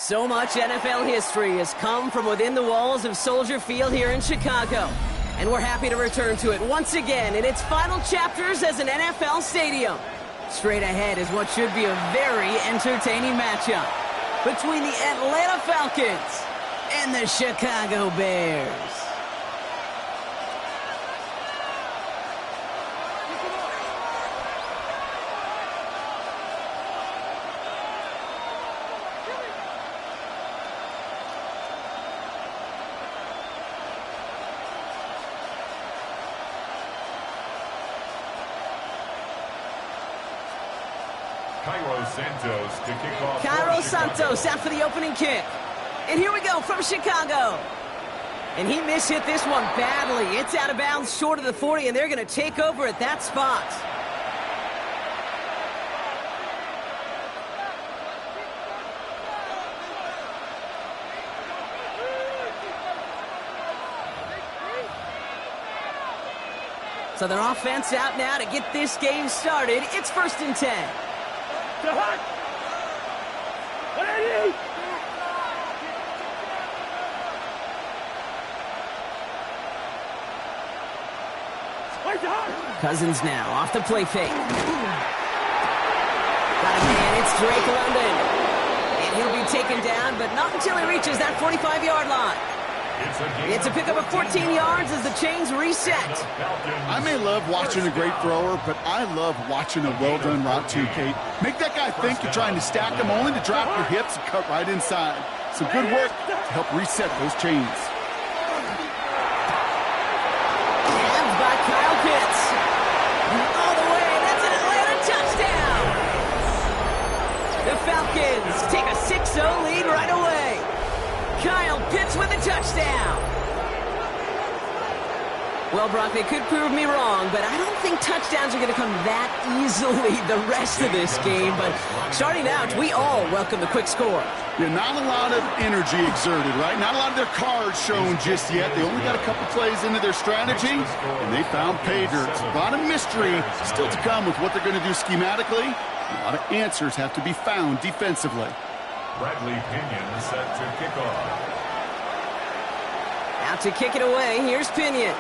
So much NFL history has come from within the walls of Soldier Field here in Chicago. And we're happy to return to it once again in its final chapters as an NFL stadium. Straight ahead is what should be a very entertaining matchup between the Atlanta Falcons and the Chicago Bears. Cairo Santos out for the opening kick. And here we go from Chicago. And he mishit this one badly. It's out of bounds short of the 40, and they're going to take over at that spot. So their offense out now to get this game started. It's 1st and 10. Cousins now off the play fake. Got a man, it's Drake London. And he'll be taken down, but not until he reaches that 45-yard line. It's a pickup of 14 yards as the chains reset. I may love watching a great thrower, but I love watching a well-done route too, Kate. Make that guy think you're trying to stack him, only to drop your hips and cut right inside. Some good work to help reset those chains. And by Kyle Pitts. All the way, that's an Atlanta touchdown. The Falcons take a 6-0 lead right away. Kyle Pitts with a touchdown. Well, Brock, they could prove me wrong, but I don't think touchdowns are going to come that easily the rest of this game. But starting out, we all welcome the quick score. Yeah, not a lot of energy exerted, right? Not a lot of their cards shown just yet. They only got a couple plays into their strategy, and they found pay dirt. A lot of mystery still to come with what they're going to do schematically. A lot of answers have to be found defensively. Bradley Pinion set to kick off. Out to kick it away, here's Pinion.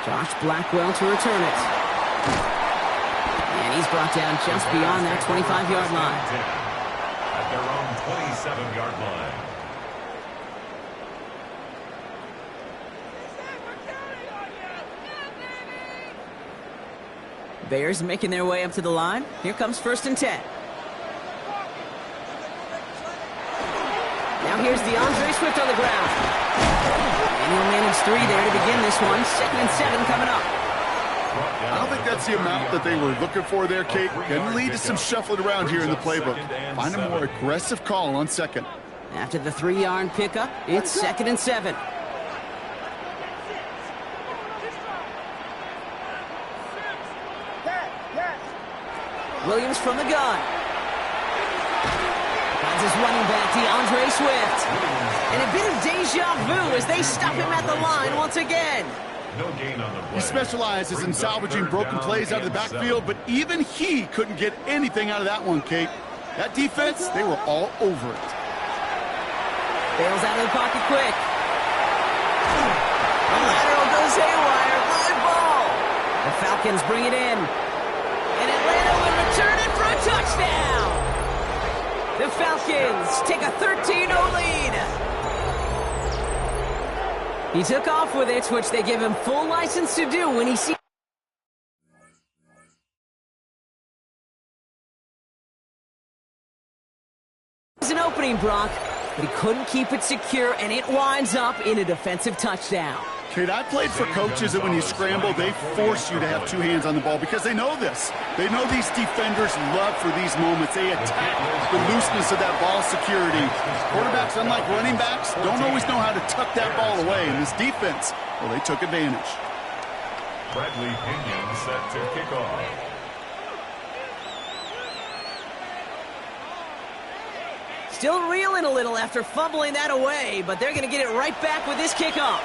Josh Blackwell to return it. And he's brought down just beyond that 25-yard line. At their own 27-yard line. Bears making their way up to the line. Here comes 1st and 10. Now here's DeAndre Swift on the ground. And he'll manage 3 there to begin this one. 2nd and 7 coming up. I don't think that's the amount that they were looking for there, Kate. Can lead to some shuffling around here in the playbook. Find a more aggressive call on 2nd. After the 3-yard pickup, it's 2nd and 7. Williams from the gun. Finds his running back, DeAndre Swift. And a bit of deja vu as they stop him at the line once again. No gain on the play. He specializes in salvaging broken plays out of the backfield, but even he couldn't get anything out of that one, Kate. That defense, they were all over it. Bails out of the pocket quick. The lateral goes haywire. Live ball. The Falcons bring it in. And Atlanta will return it for a touchdown. The Falcons take a 13-0 lead. He took off with it, which they give him full license to do when he sees an opening, Brock, but he couldn't keep it secure, and it winds up in a defensive touchdown. Kate, I played for coaches that when you scramble, they force you to have 2 hands on the ball because they know this. They know these defenders love for these moments. They attack the looseness of that ball security. Quarterbacks, unlike running backs, don't always know how to tuck that ball away. And this defense, well, they took advantage. Bradley Pinion set to kick off. Still reeling a little after fumbling that away, but they're going to get it right back with this kickoff.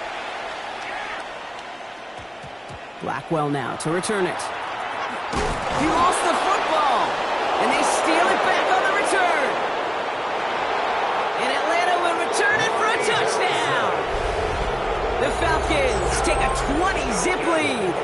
Blackwell now to return it. He lost the football, and they steal it back on the return. And Atlanta will return it for a touchdown. The Falcons take a 20-zip lead.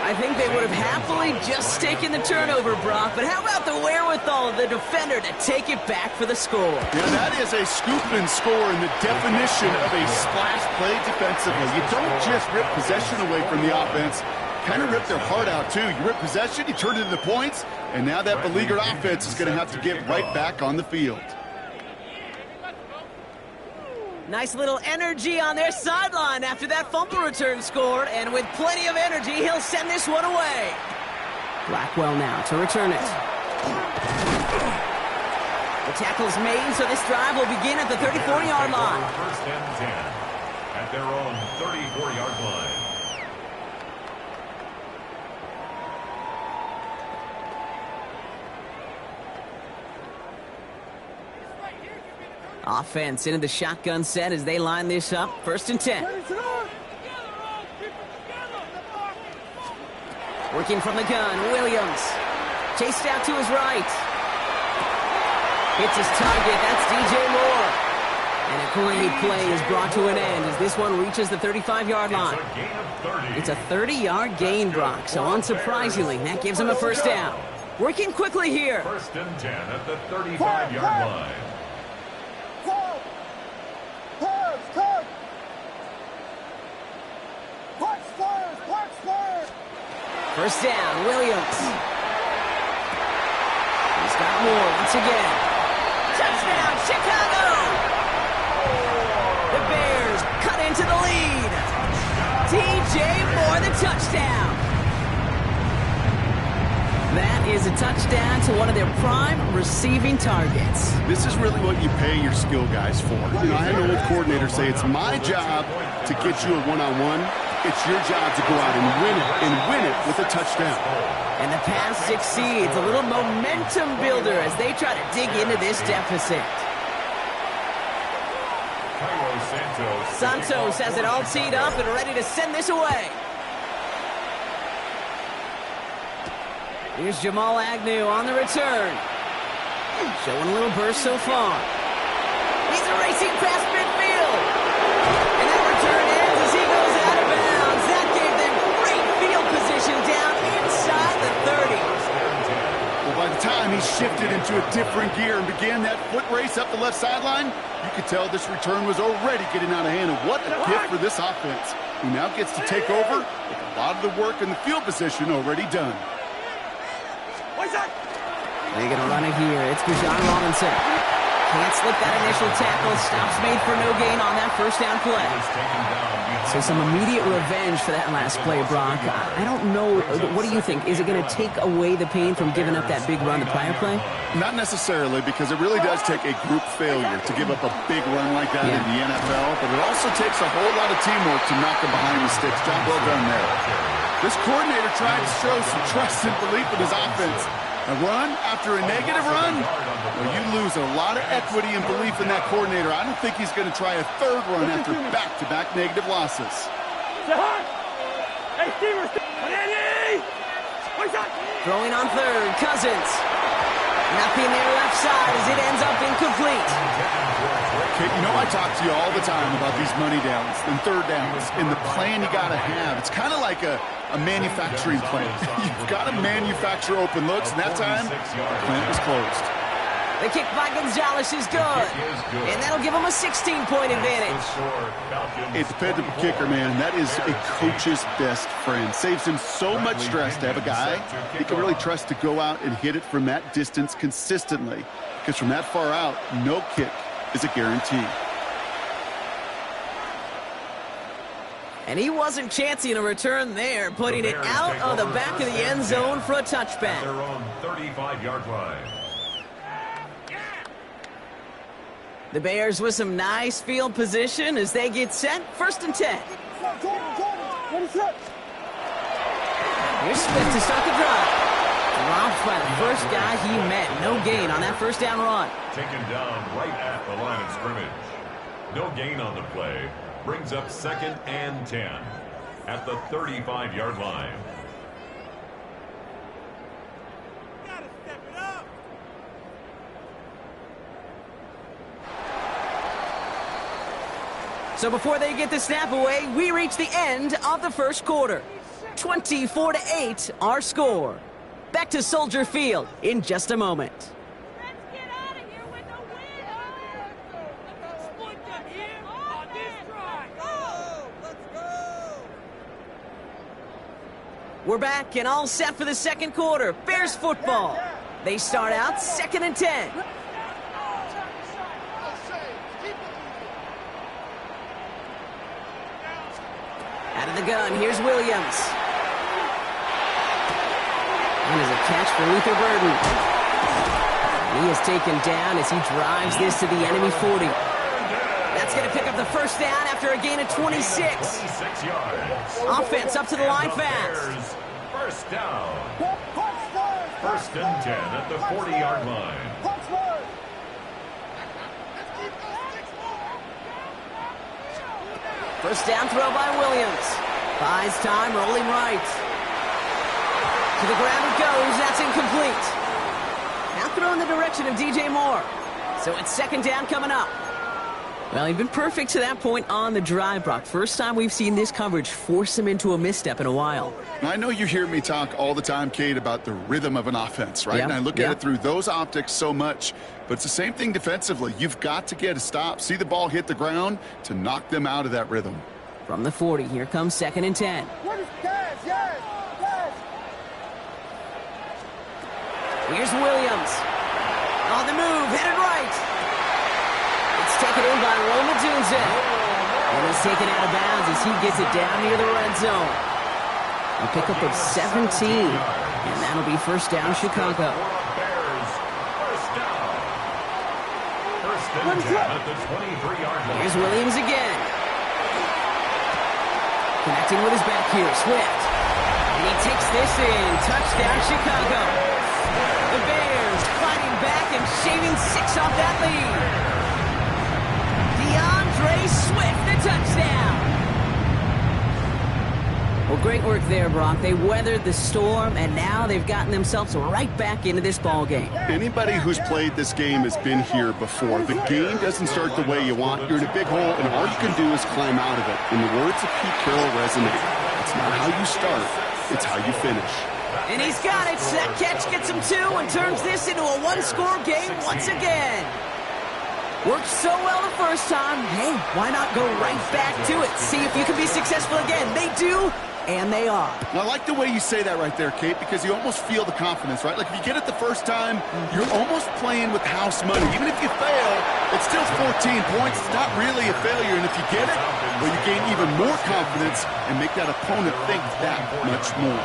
I think they would have happily just taken the turnover, Brock, but how about the wherewithal of the defender to take it back for the score? Yeah, that is a scoop and score in the definition of a splash play defensively. You don't just rip possession away from the offense, kind of rip their heart out too. You rip possession, you turn it into points, and now that beleaguered offense is going to have to get right back on the field. Nice little energy on their sideline after that fumble return scored, and with plenty of energy, he'll send this one away. Blackwell now to return it. The tackle's made, so this drive will begin at the 34-yard line. First and 10 at their own 34-yard line. Offense into the shotgun set as they line this up. First and 10. Working from the gun, Williams. Chased out to his right. Hits his target, that's DJ Moore. And a great play is brought to an end as this one reaches the 35-yard line. It's a 30-yard gain, Brock, so unsurprisingly, that gives him a first down. Working quickly here. First and 10 at the 35-yard line. First down, Williams. He's got more once again. Touchdown, Chicago! The Bears cut into the lead. DJ Moore, the touchdown. That is a touchdown to one of their prime receiving targets. This is really what you pay your skill guys for. You know, I had an old coordinator say it's my job to get you a one-on-one. It's your job to go out and win it with a touchdown. And the pass succeeds. A little momentum builder as they try to dig into this deficit. Santos has it all teed up and ready to send this away. Here's Jamal Agnew on the return. Showing a little burst so far. He's racing past midfield. And that return ends as he goes out of bounds. That gave them great field position down inside the 30. Well, by the time he shifted into a different gear and began that foot race up the left sideline, you could tell this return was already getting out of hand. And what a gift for this offense, who now gets to take over with a lot of the work in the field position already done. They're going to run it here. It's Bijan Robinson. Can't slip that initial tackle. Stops made for no gain on that first down play. So some immediate revenge for that last play, Brock. I don't know. What do you think? Is it going to take away the pain from giving up that big run the prior play? Not necessarily, because it really does take a group failure to give up a big run like that in the NFL. But it also takes a whole lot of teamwork to knock them behind the sticks. Job well done there. This coordinator tried to show some trust and belief in his offense. A run after a negative run? Well, you lose a lot of equity and belief in that coordinator. I don't think he's going to try a third run after back-to-back negative losses. Throwing on third, Cousins. Nothing there left side as it ends up incomplete. Okay, you know I talk to you all the time about these money downs and third downs and the plan you got to have. It's kind of like a manufacturing plant. You've got to manufacture open looks, and that time, the plant was closed. The kick by Gonzalez is good, and that'll give him a 16-point advantage. A dependable kicker, man. That is a coach's best friend. Saves him so much stress to have a guy he can really trust to go out and hit it from that distance consistently, because from that far out, no kick is a guarantee. And he wasn't chancing a return there, putting it out of the back of the end zone for a touchback. Their own 35-yard line. The Bears with some nice field position as they get set. First and 10. Here's Smith to start the drive. Dropped by the first guy he met. No gain on that first down run. Taken down right at the line of scrimmage. No gain on the play. Brings up 2nd and 10 at the 35-yard line. So before they get the snap away, we reach the end of the first quarter. 24-8, our score. Back to Soldier Field in just a moment. Let's get out of here with a win! Split them here on this drive! Let's go! We're back and all set for the second quarter. Bears football. They start out 2nd and 10. Out of the gun, here's Williams. And is a catch for Luther Burden. And he is taken down as he drives this to the enemy 40. That's going to pick up the first down after a gain of 26. 26 yards. Offense up to the line fast. Bears, first down. First and 10 at the 40-yard line. First down throw by Williams. Buys time, rolling right. To the ground it goes. That's incomplete. Now throw in the direction of DJ Moore. So it's second down coming up. Well, he'd been perfect to that point on the drive, Brock. First time we've seen this coverage force him into a misstep in a while. I know you hear me talk all the time, Kate, about the rhythm of an offense, right? And I look at it through those optics so much. But it's the same thing defensively. You've got to get a stop, see the ball hit the ground to knock them out of that rhythm. From the 40, here comes 2nd and 10. Here's Williams. On the move, headed right. It's taken in by Roma Dunze. And he's taken out of bounds as he gets it down near the red zone. A pickup of 17. And that'll be first down, Chicago. First and 10 at the 23-yard line. Here's Williams again. Connecting with his back here, Swift. And he takes this in. Touchdown, Chicago. The Bears fighting back and shaving 6 off that lead. DeAndre Swift, the touchdown. Well, great work there, Brock. They weathered the storm, and now they've gotten themselves right back into this ball game. Anybody who's played this game has been here before. The game doesn't start the way you want. You're in a big hole, and all you can do is climb out of it. In the words of Pete Carroll resonate, it's not how you start, it's how you finish. And he's got it. That catch gets him 2 and turns this into a one-score game once again. Worked so well the first time. Hey, why not go right back to it? See if you can be successful again. They do, and they are. I like the way you say that right there, Kate, because you almost feel the confidence, right? Like if you get it the first time, you're almost playing with house money. Even if you fail, it's still 14 points. It's not really a failure. And if you get it, well, you gain even more confidence and make that opponent think that much more.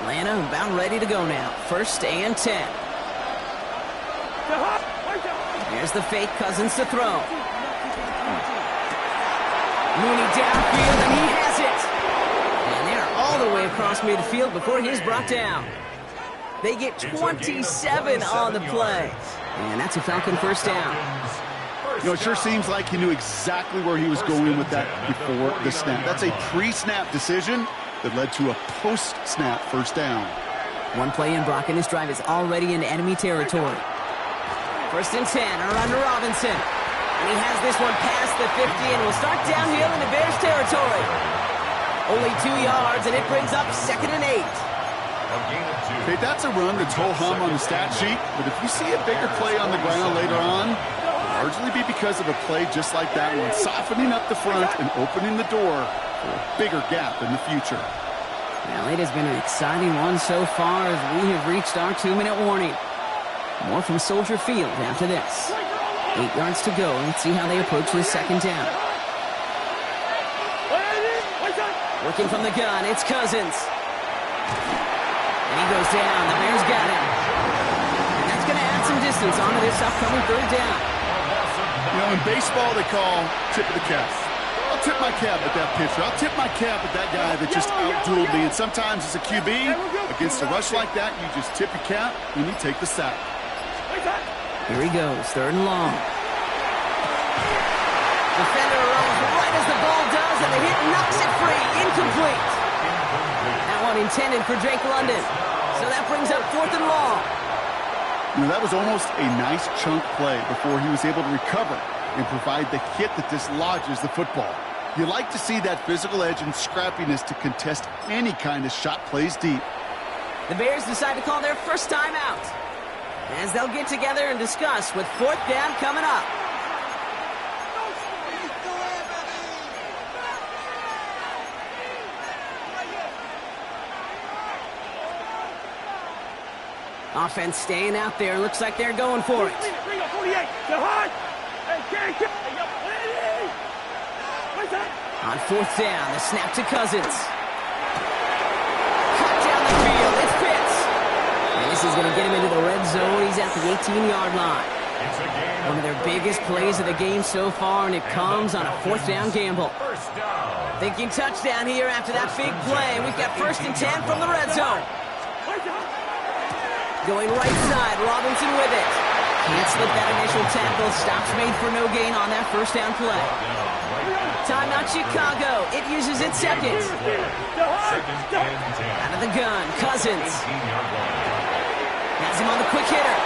Atlanta about ready to go now. First and 10. Here's the fake, Cousins to throw. Mooney downfield, and he has it. And they're all the way across midfield before he's brought down. They get 27 on the play. And that's a Falcon first down. You know, it sure seems like he knew exactly where he was going with that before the snap. That's a pre-snap decision that led to a post-snap first down. One play in, Brock, and his drive is already in enemy territory. First and 10, around to Robinson. And he has this one past the 50 and will start downhill into Bears territory. Only 2 yards, and it brings up 2nd and 8. Okay, that's a run that's ho-hum on the stat sheet, but if you see a bigger play on the ground later on, it'll largely be because of a play just like that one, softening up the front and opening the door for a bigger gap in the future. Well, it has been an exciting one so far as we have reached our 2-minute warning. More from Soldier Field after this. 8 yards to go. Let's see how they approach this second down. Working from the gun, it's Cousins. And he goes down. The Bears got him. And that's going to add some distance onto this upcoming third down. You know, in baseball, they call tip of the cap. I'll tip my cap at that pitcher. I'll tip my cap at that guy that just out-dueled me. And sometimes as a QB, against a rush like that, you just tip your cap and you take the sack. Here he goes, 3rd and long. Defender rolls right as the ball does, and the hit knocks it free. Incomplete. That one intended for Drake London. So that brings up 4th and long. You know, that was almost a nice chunk play before he was able to recover and provide the hit that dislodges the football. You like to see that physical edge and scrappiness to contest any kind of shot plays deep. The Bears decide to call their first time out, as they'll get together and discuss with 4th down coming up. Offense staying out there. Looks like they're going for it. On 4th down, the snap to Cousins. Cut down the field. It's Pitts. And this is going to get him into the red zone. He's at the 18-yard line. One of their biggest plays of the game so far, and it comes on a 4th down gamble. Thinking touchdown here after that big play. We've got 1st and 10 from the red zone. Going right side, Robinson with it. Can't slip that initial tackle. Stops made for no gain on that 1st down play. Timeout Chicago. It uses its second. Out of the gun, Cousins. Has him on the quick hitter.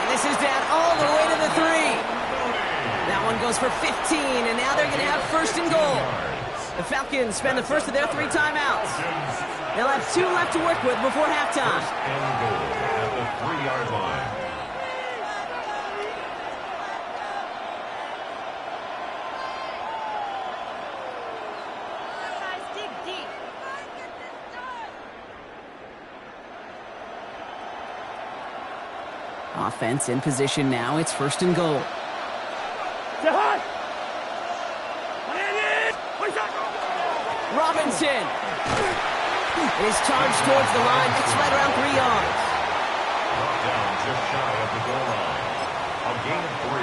And this is down all the way to the 3. That one goes for 15, and now they're going to have 1st and goal. The Falcons spend the first of their 3 timeouts. They'll have 2 left to work with before halftime. 1st and goal at the 3-yard line. Offense in position now. It's 1st and goal. Robinson. It is charged towards the line. It's right around 3 yards. Brought down just shy of the goal line. A gain of 3.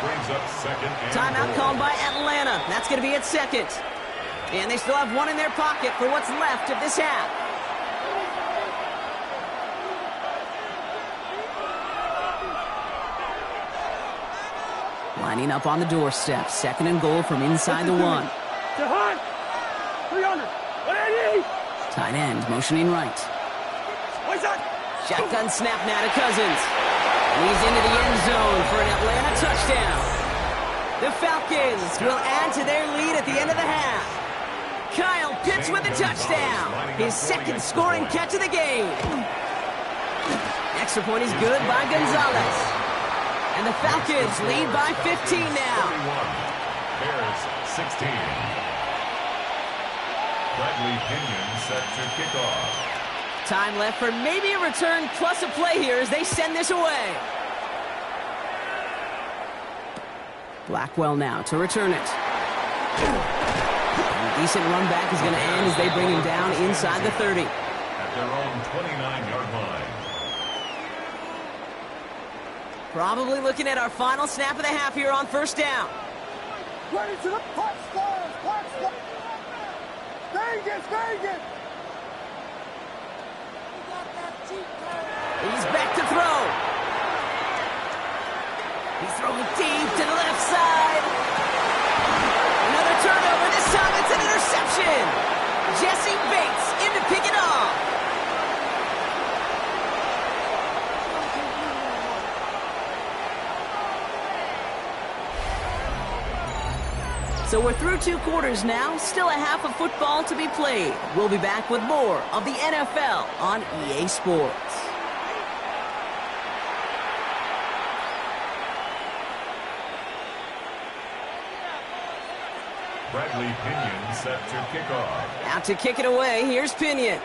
Brings up 2nd and Timeout goal. called by Atlanta. That's going to be at 2nd. And they still have 1 in their pocket for what's left of this half. Lining up on the doorstep. 2nd and goal from inside the 1. Tight end motioning right. Shotgun snap now to Cousins. And he's into the end zone for an Atlanta touchdown. The Falcons will add to their lead at the end of the half. Kyle Pitts with a touchdown. His 2nd scoring catch of the game. Extra point is good by Gonzalez. And the Falcons lead by 15 now. 41. Bears 16. Bradley Pinion set to kick off. Time left for maybe a return plus a play here as they send this away. Blackwell now to return it. And a decent run back is going to end as they bring him down inside the 30. At their own 29-yard line. Probably looking at our final snap of the half here on 1st down. Ready to the punch stars, punch stars. Vegas, Vegas. He's back to throw. He's throwing deep to the left side. Another turnover. This time it's an interception. Jesse Bates in to pick it off. So we're through 2 quarters now. Still a half of football to be played. We'll be back with more of the NFL on EA Sports. Bradley Pinion set to kick off. Out to kick it away. Here's Pinion.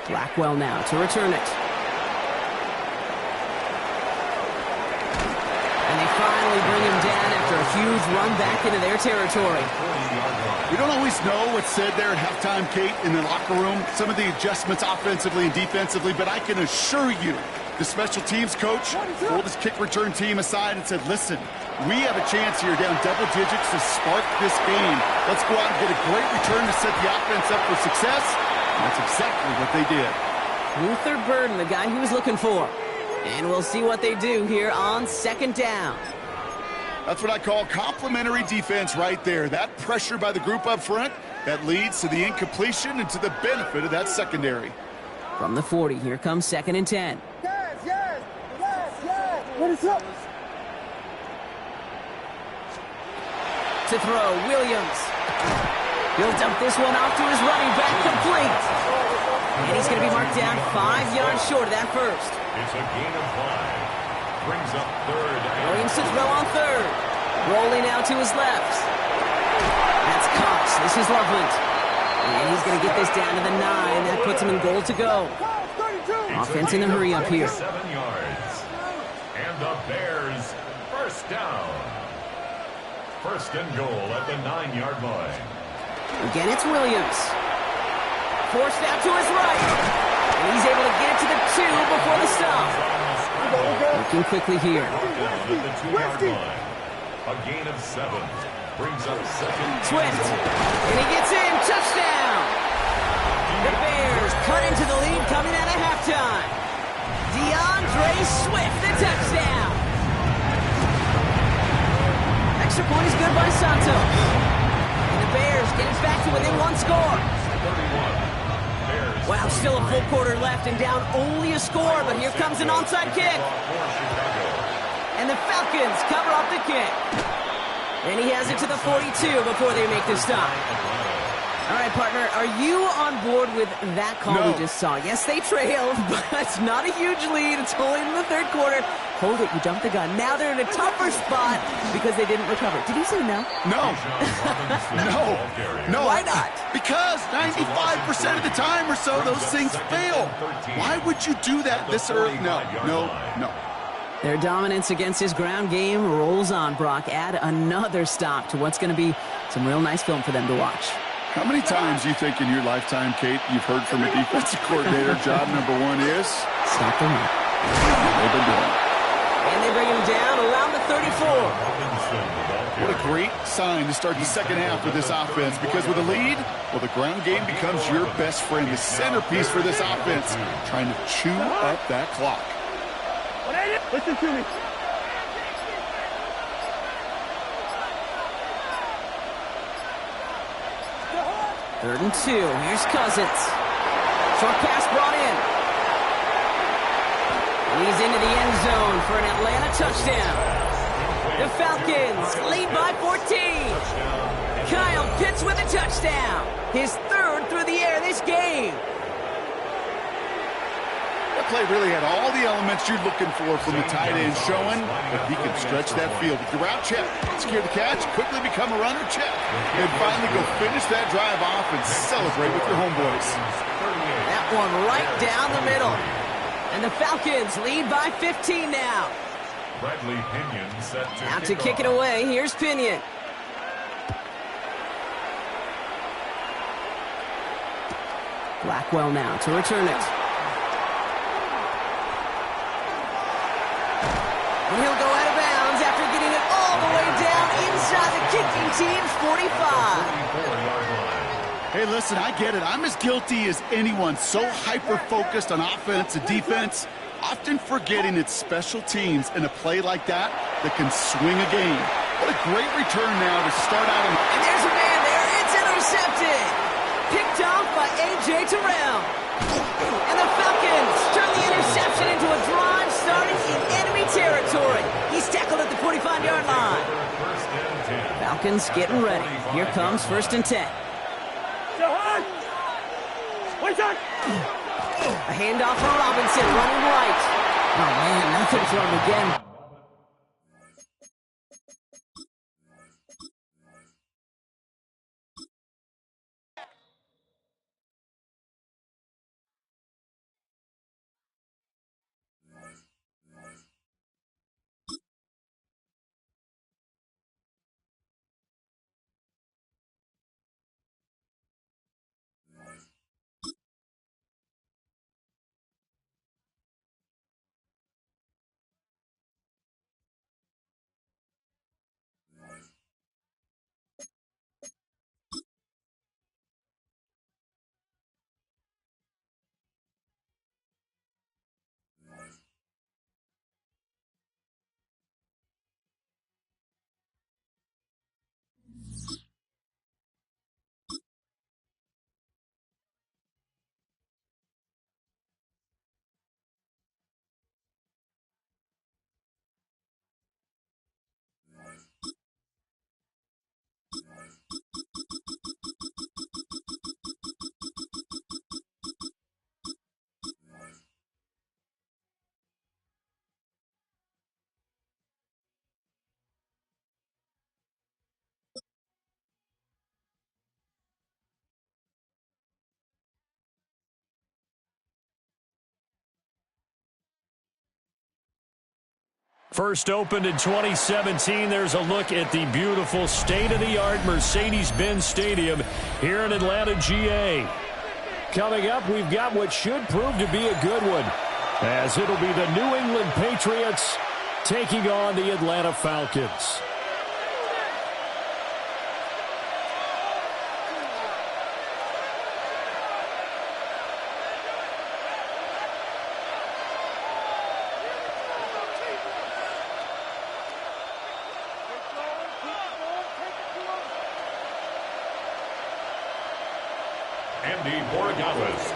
Blackwell now to return it. And they finally bring him down after a huge run back into their territory. We don't always know what's said there at halftime, Kate, in the locker room. Some of the adjustments offensively and defensively, but I can assure you the special teams coach pulled his kick return team aside and said, listen, we have a chance here down double digits to spark this game. Let's go out and get a great return to set the offense up for success. And that's exactly what they did. Luther Burden, the guy he was looking for. And we'll see what they do here on second down. That's what I call complimentary defense right there. That pressure by the group up front, that leads to the incompletion and to the benefit of that secondary. From the 40, here comes second and 10. Yes, yes, yes, yes. What is up? To throw, Williams. He'll dump this one off to his running back, complete. And he's going to be marked down 5 yards short of that first. It's a gain of 5. Brings up third. Williams to throw on third. Rolling out to his left. That's Cox. This is Loveland. And he's going to get this down to the 9. That puts him in goal to go. Offense in a hurry up here. 7 yards. And the Bears first down. First and goal at the 9-yard line. Again, it's Williams. Forced out to his right. And he's able to get it to the 2 before the stop. Looking quickly here. Down at the 2-yard line. A gain of 7. Brings up second. Swift. And he gets in. Touchdown. The Bears cut into the lead coming out of halftime. DeAndre Swift, the touchdown. Extra point is good by Santos. And the Bears get it back to within 1 score. 31. Wow, still a full quarter left and down only a score, but here comes an onside kick. And the Falcons cover up the kick. And he has it to the 42 before they make the stop. All right, partner, are you on board with that call we just saw? Yes, they trailed, but it's not a huge lead. It's only in the third quarter. Hold it, you jumped the gun. Now they're in a tougher spot because they didn't recover. Did you say no? No. No. Why not? Because 95% of the time or so, those things fail. Why would you do that this early? No. Their dominance against his ground game rolls on, Brock. Add another stop to what's going to be some real nice film for them to watch. How many times do you think in your lifetime, Kate, you've heard from a defensive coordinator, job number 1 is? Stop the run. They've been doing it. And they bring him down around the 34. What a great sign to start the second half with this offense, because with a lead, well, the ground game becomes your best friend, the centerpiece for this offense, trying to chew up that clock. Listen to me. Third and 2. Here's Cousins. Short pass brought in. And he's into the end zone for an Atlanta touchdown. The Falcons lead by 14. Kyle Pitts with a touchdown. His third through the air this game. That play really had all the elements you're looking for from the tight end, showing that he can stretch that field. With your route check, secure the catch, quickly become a runner check, and finally go finish that drive off and celebrate with your homeboys. That one right down the middle. And the Falcons lead by 15 now. Bradley Pinion set to Out to kick it away. Here's Pinion. Blackwell now to return it. And he'll go out of bounds after getting it all the way down inside the kicking team's 45. Hey, listen, I get it. I'm as guilty as anyone. So hyper-focused on offense and defense, often forgetting it's special teams in a play like that can swing a game. What a great return now to start out. And there's a man there. It's intercepted. Picked off by A.J. Terrell. And the Falcons turn the interception into a drive starting in enemy territory. He's tackled at the 45-yard line. Falcons getting ready. Here comes first and 10. A handoff for Robinson, running right. Oh, man, nothing for him again. First opened in 2017. There's a look at the beautiful state-of-the-art Mercedes-Benz Stadium here in Atlanta, GA. Coming up, we've got what should prove to be a good one, as it'll be the New England Patriots taking on the Atlanta Falcons.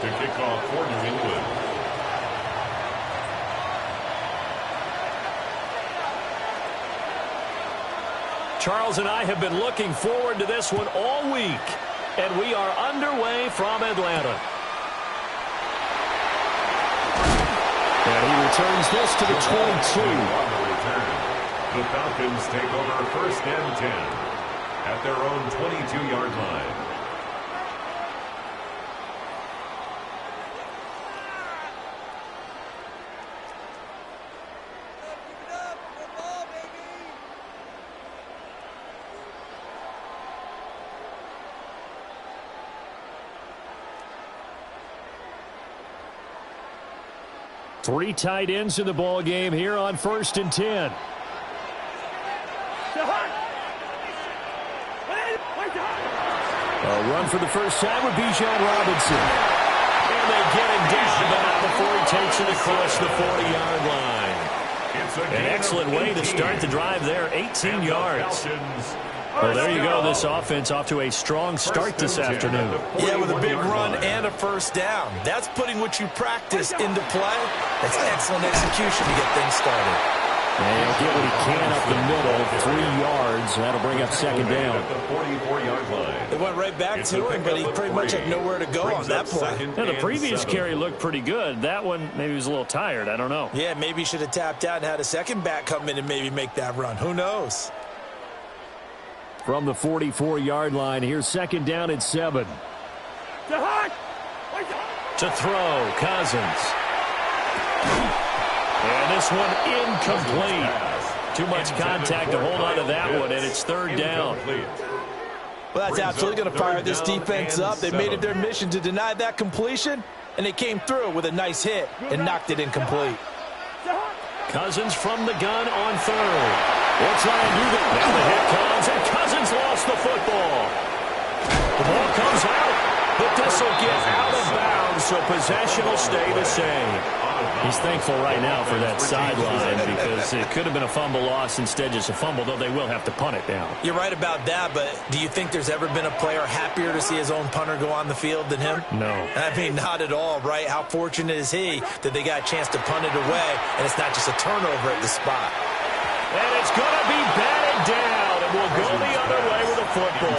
To kick off for New England. Charles and I have been looking forward to this one all week, and we are underway from Atlanta. And he returns this to the 22. The Falcons take over first and 10 at their own 22-yard line. Three tight ends in the ball game here on first and 10. A run for the first time with Bijan Robinson. And they get him down, but not before he takes it across the 40-yard line. An excellent way to start the drive there, 18 yards. Well, there you go. This offense off to a strong start this afternoon. Yeah, with a big run and a first down. That's putting what you practice into play. That's excellent execution to get things started. And he'll get what he can up the middle, 3 yards. That'll bring up second down. It went right back to him, but he pretty much had nowhere to go on that play. Now, the previous carry looked pretty good. That one, maybe he was a little tired. I don't know. Yeah, maybe he should have tapped out and had a second back come in and maybe make that run. Who knows? From the 44-yard line, here's second down at 7. To throw, Cousins. And this one incomplete. Too much contact to hold on to that one, and it's third down. Well, that's absolutely going to fire this defense up. They made it their mission to deny that completion, and they came through with a nice hit and knocked it incomplete. Cousins from the gun on third. We'll try and do that. Now the hit comes, and Cousins lost the football. The ball comes out, but this will get out of bounds, so possession will stay the same. He's thankful right now for that sideline because it could have been a fumble loss, instead just a fumble, though they will have to punt it down. You're right about that, but do you think there's ever been a player happier to see his own punter go on the field than him? No. I mean, not at all, right? How fortunate is he that they got a chance to punt it away, and it's not just a turnover at the spot. And it's going to be batted down, and we'll go the other way with a football.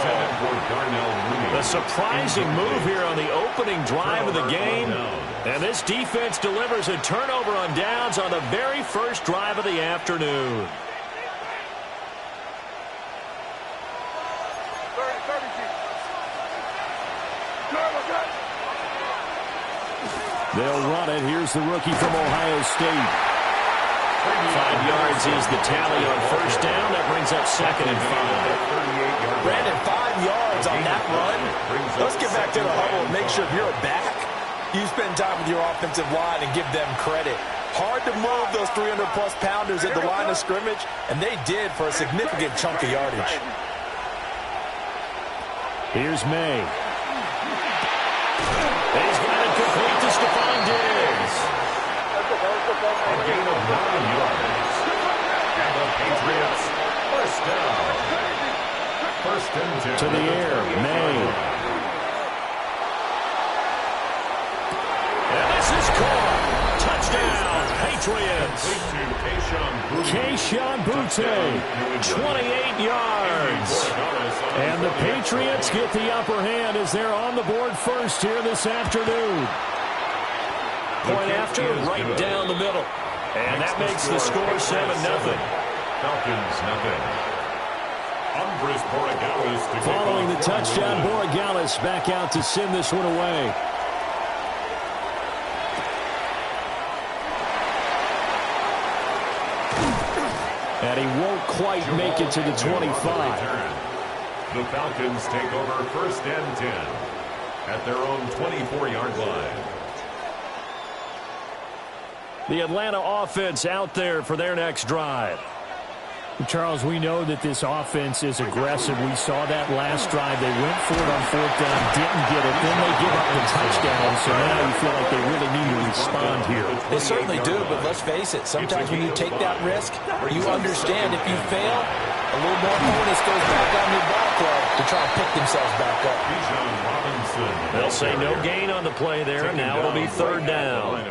A surprising move here on the opening drive of the game. And this defense delivers a turnover on downs on the very first drive of the afternoon. They'll run it. Here's the rookie from Ohio State. 5 yards is the tally on first down. That brings up second and 5. Brandon, 5 yards on that run. Let's get back to the huddle and make sure if you're back, you spend time with your offensive line and give them credit. Hard to move those 300-plus pounders at the line of scrimmage, and they did for a significant chunk of yardage. Here's May. He's got it complete to Stephon Diggs. A gain of 9 yards. And the Patriots first down. First and 10. To the air, May. And this is caught. Touchdown, Patriots. Kayshon Boutte, 28 yards. And the Patriots get the upper hand as they're on the board first here this afternoon. Point after, right down the middle. And that makes the score 7-0. Falcons, nothing. Following the touchdown, Borregales back out to send this one away. And he won't quite make it to the 25. The Falcons take over 1st and 10 at their own 24-yard line. The Atlanta offense out there for their next drive. Charles, we know that this offense is aggressive. We saw that last drive. They went for it on 4th down, didn't get it. Then they give up the touchdown. So now you feel like they really need to respond here. They certainly do, but let's face it. Sometimes when you take that risk, you understand if you fail, a little more onus goes back on your ball club to try and pick themselves back up. They'll say no gain on the play there. Now it'll be 3rd down.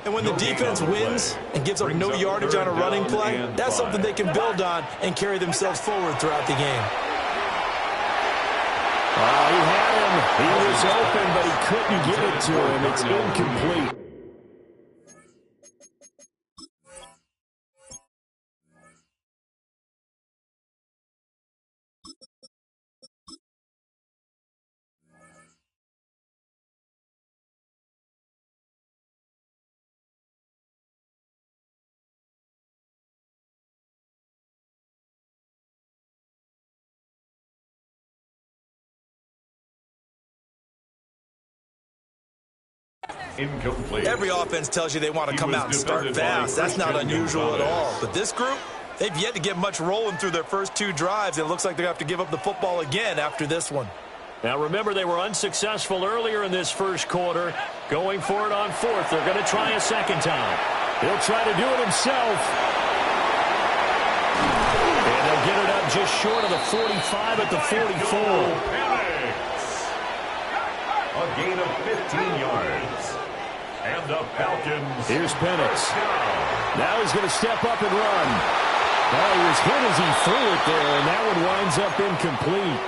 And when the defense wins and gives up no yardage on a running play, that's something they can build on and carry themselves forward throughout the game. He had him. He was open, but he couldn't give it to him. It's incomplete. Incomplete. Every offense tells you they want to come out and start fast. That's not unusual at all. But this group, they've yet to get much rolling through their first 2 drives. It looks like they're going to have to give up the football again after this one. Now, remember, they were unsuccessful earlier in this first quarter. Going for it on 4th. They're going to try a second time. He'll try to do it himself. And they'll get it up just short of the 45 at the 44. A gain of 15 yards. And the Falcons. Here's Penix. Now he's going to step up and run. Oh, he was hit as he threw it there, and that one winds up incomplete.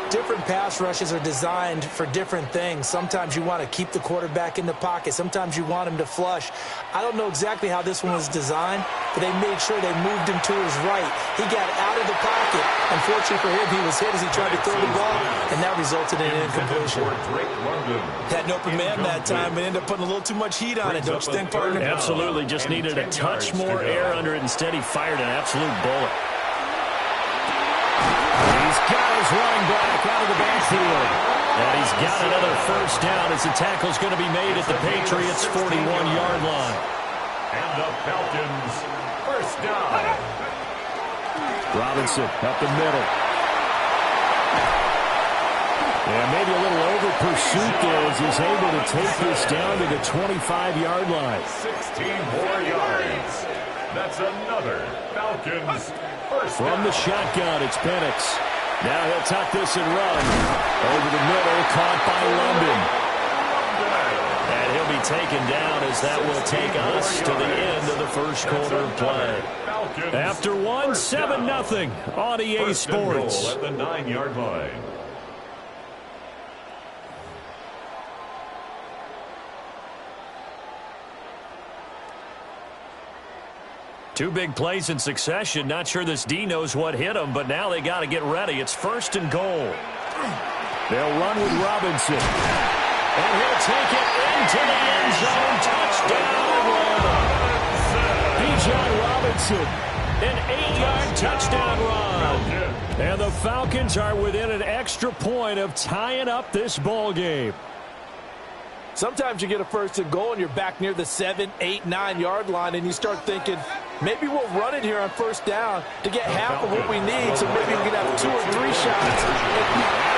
Different pass rushes are designed for different things. Sometimes you want to keep the quarterback in the pocket. Sometimes you want him to flush. I don't know exactly how this one was designed, but they made sure they moved him to his right. He got out of the pocket. Unfortunately for him, he was hit as he tried to throw the ball, and that resulted in an incompletion. Had an open man that time, but ended up putting a little too much heat on it, don't you think, partner? Absolutely. Just needed a touch more air under it. Instead, he fired an absolute bullet. He's got his running back out of the backfield. And he's got another first down as the tackle's going to be made at the Patriots' 41-yard line. And the Falcons, first down. Robinson up the middle. And maybe a little over pursuit there as he's able to take this down to the 25-yard line. 16 more yards. That's another Falcons first From down. the shotgun, it's Penix. Now he'll tuck this and run. Over the middle, caught by London. And he'll be taken down as that will take us to the end of the first quarter of play. After one, 7-0 on EA Sports. At the 9-yard line. Two big plays in succession. Not sure this D knows what hit him, but now they got to get ready. It's 1st and goal. They'll run with Robinson. And he'll take it into the end zone. Touchdown, Atlanta. Bijan Robinson. An 8-yard touchdown run. And the Falcons are within an extra point of tying up this ball game. Sometimes you get a 1st and goal and you're back near the 7, 8, 9-yard line, and you start thinking, maybe we'll run it here on 1st down to get half of what we need, so maybe we can have 2 or 3 shots.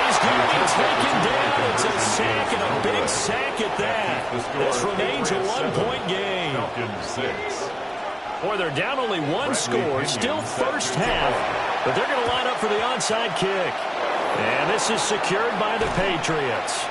He's going to be taken down. It's a sack, and a big sack at that. This remains a 1-point game. Boy, they're down only 1 score, still first half, but they're going to line up for the onside kick. And this is secured by the Patriots.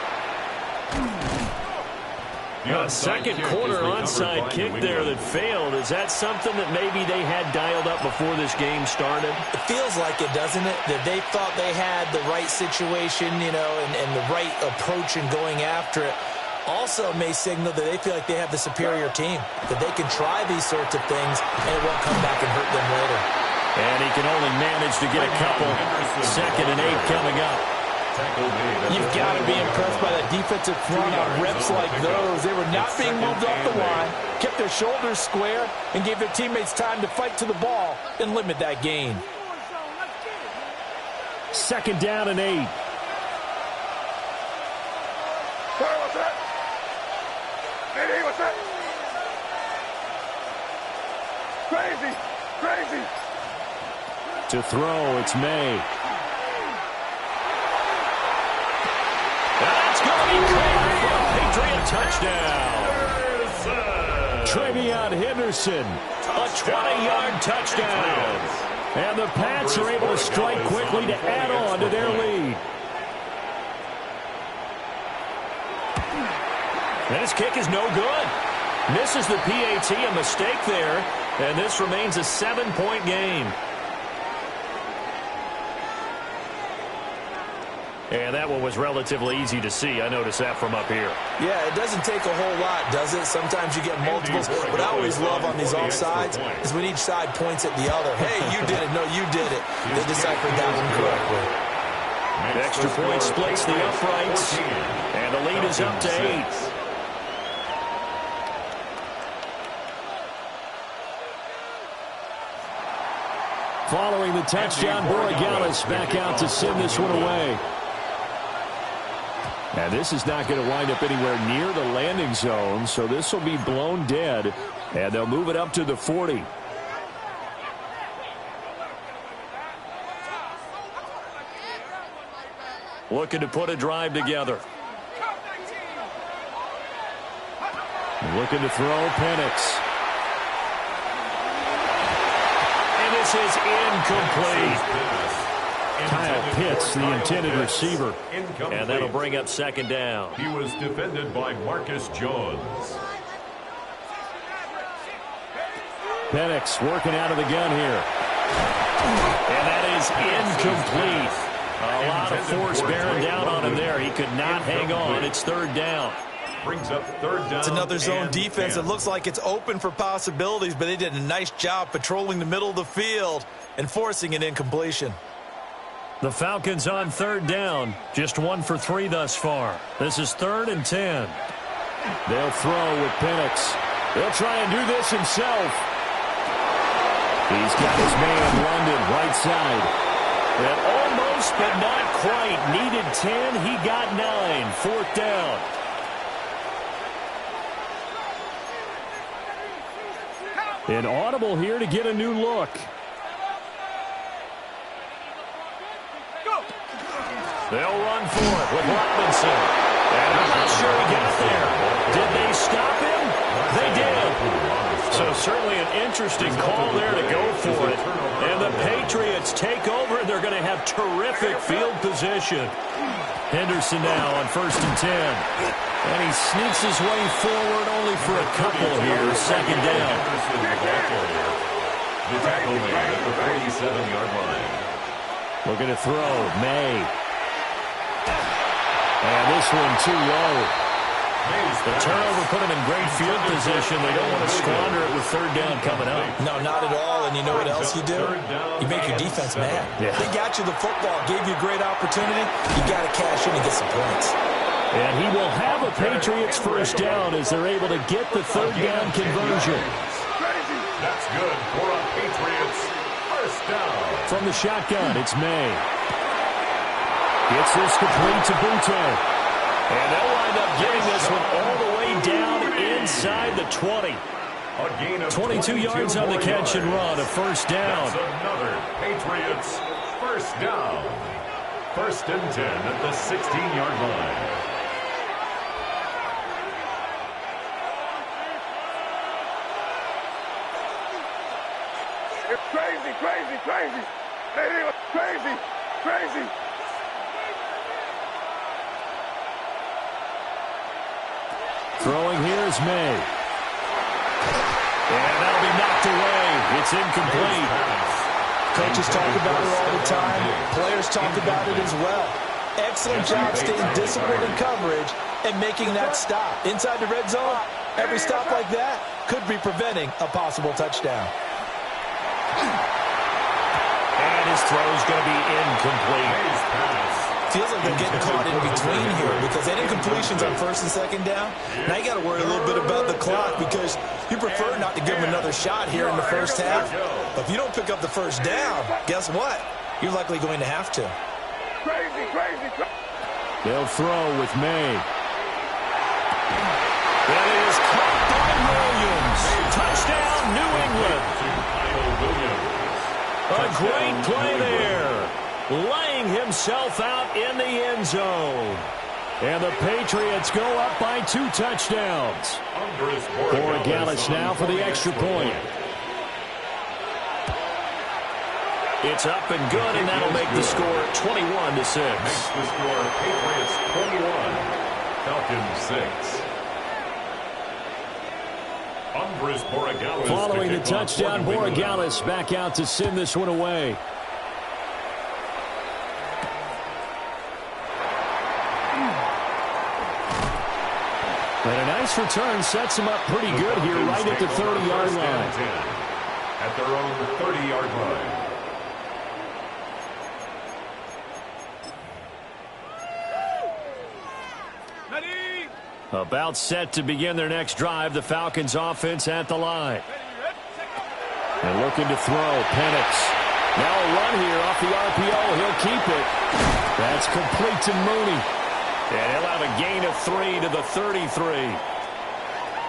A second quarter onside kick there that failed. Is that something that maybe they had dialed up before this game started? It feels like it, doesn't it? That they thought they had the right situation, you know, and the right approach in going after it. Also may signal that they feel like they have the superior team, that they can try these sorts of things, and it won't come back and hurt them later. And he can only manage to get a couple. 2nd and 8 coming up. You've got to be impressed by that defensive front on reps like those. They were not being moved off the line, kept their shoulders square, and gave their teammates time to fight to the ball and limit that gain. 2nd down and 8. What's that? Hey, what's that? Crazy! Crazy! To throw, it's May. That's going to be clear for a Patriot touchdown. Trevion Henderson, a 20-yard touchdown. And the Pats are able to strike quickly to add on to their lead. And his kick is no good. Misses the PAT, a mistake there. And this remains a 7-point game. And that one was relatively easy to see. I noticed that from up here. Yeah, it doesn't take a whole lot, does it? Sometimes you get multiples. What I always love on these offsides is when each side points at the other. Hey, you did it. No, you did it. They deciphered that one correctly. The extra point splits the uprights. And the lead is up to 8. Following the touchdown, Borregales back out to send this one away. And this is not going to wind up anywhere near the landing zone, so this will be blown dead, and they'll move it up to the 40. Looking to put a drive together. Looking to throw, Penix. And this is incomplete. Kyle Pitts, the intended receiver. And that'll bring up 2nd down. He was defended by Marcus Jones. Penix working out of the gun here. And that is incomplete. A lot of force bearing down on him there. He could not hang on. It's 3rd down. Brings up 3rd down. It's another zone defense. 10. It looks like it's open for possibilities, but they did a nice job patrolling the middle of the field and forcing an incompletion. The Falcons on 3rd down. Just 1 for 3 thus far. This is 3rd and 10. They'll throw with Penix. They'll try and do this himself. He's got his man, London, right side. And almost, but not quite. Needed 10. He got 9. 4th down. An audible here to get a new look. They'll run for it with Robinson. And I'm not sure he got there. Did they stop him? They did. So certainly an interesting call there to go for it. And the Patriots take over. They're going to have terrific field position. Henderson now on 1st and 10. And he sneaks his way forward only for a couple here. 2nd down. The tackle made at the 47-yard line. Looking to throw. May. And this one too low. The turnover put them in great field position. They don't want to squander it with 3rd down coming up. No, not at all. And you know what else you do? You make your defense mad. Yeah. They got you the football, gave you a great opportunity. You got to cash in and get some points. And he will have a Patriots 1st down as they're able to get the 3rd down conversion. That's good for a Patriots 1st down. From the shotgun, it's May. Gets this complete to Butte. And they'll wind up getting this one all the way down inside the 20. A gain of 22 yards on the catch and run, a 1st down. That's another Patriots 1st down. 1st and 10 at the 16-yard line. It's crazy, crazy, crazy. Hey, it was crazy, crazy. Throwing here is May. And that'll be knocked away. It's incomplete. Coaches talk about it all the time. Players talk about it as well. Excellent job staying disciplined in coverage and making that stop. Inside the red zone, every stop like that could be preventing a possible touchdown. And his throw is going to be incomplete. feels like they're getting caught in between here because any completions on first and second down, now you got to worry a little bit about the clock because you prefer not to give them another shot here in the first half. But if you don't pick up the first down, guess what? You're likely going to have to. They'll throw with May. That is caught by Williams. Touchdown, New England. A great play there. Laying himself out in the end zone. And the Patriots go up by 2 touchdowns. Borregales now for the extra point. It's up and good, and that'll make the score 21-6. Makes the score Patriots 21, Falcons 6. Following the touchdown, Borregales back out to send this one away. And a nice return sets him up pretty good here right at the 30-yard line. At their own 30-yard line. About set to begin their next drive, the Falcons offense at the line. And looking to throw, Penix. Now a run here off the RPO. He'll keep it. That's complete to Mooney. And he'll have a gain of 3 to the 33.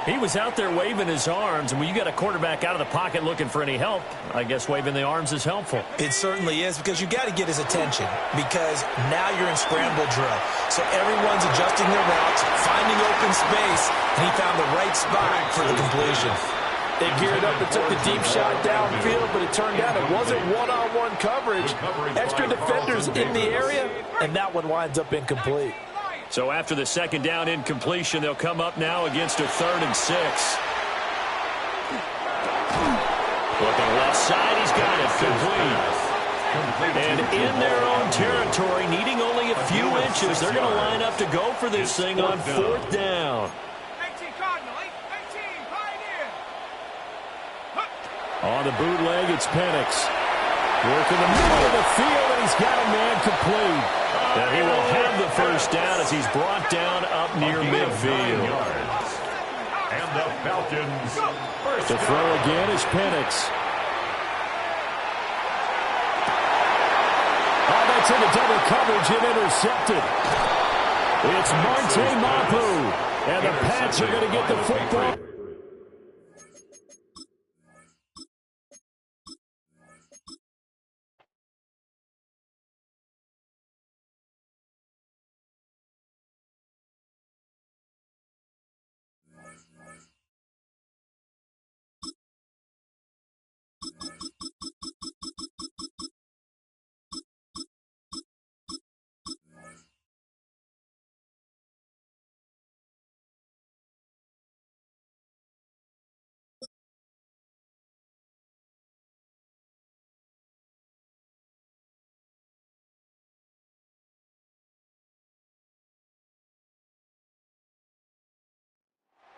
He was out there waving his arms, and when you got a quarterback out of the pocket looking for any help, I guess waving the arms is helpful. It certainly is, because you got to get his attention, because now you're in scramble drill. So everyone's adjusting their routes, finding open space, and he found the right spot for the completion. They geared up and took the deep shot downfield, but it turned out it wasn't one-on-one coverage. Extra defenders in the area, and that one winds up incomplete. So after the second down incompletion, they'll come up now against a 3rd and 6. Looking left side, he's got it complete. And in their own territory, needing only a few inches, they're going to line up to go for this thing on 4th down. 18 Cardinal, 18 Pioneer. On the bootleg, it's Penix. Working the middle of the field, and he's got a man complete. And he will have the first down as he's brought down up near midfield. And the Falcons first To throw again is Penix. Oh, that's into double coverage and intercepted. It's Marte Mapu. And the Pats are going to get the football.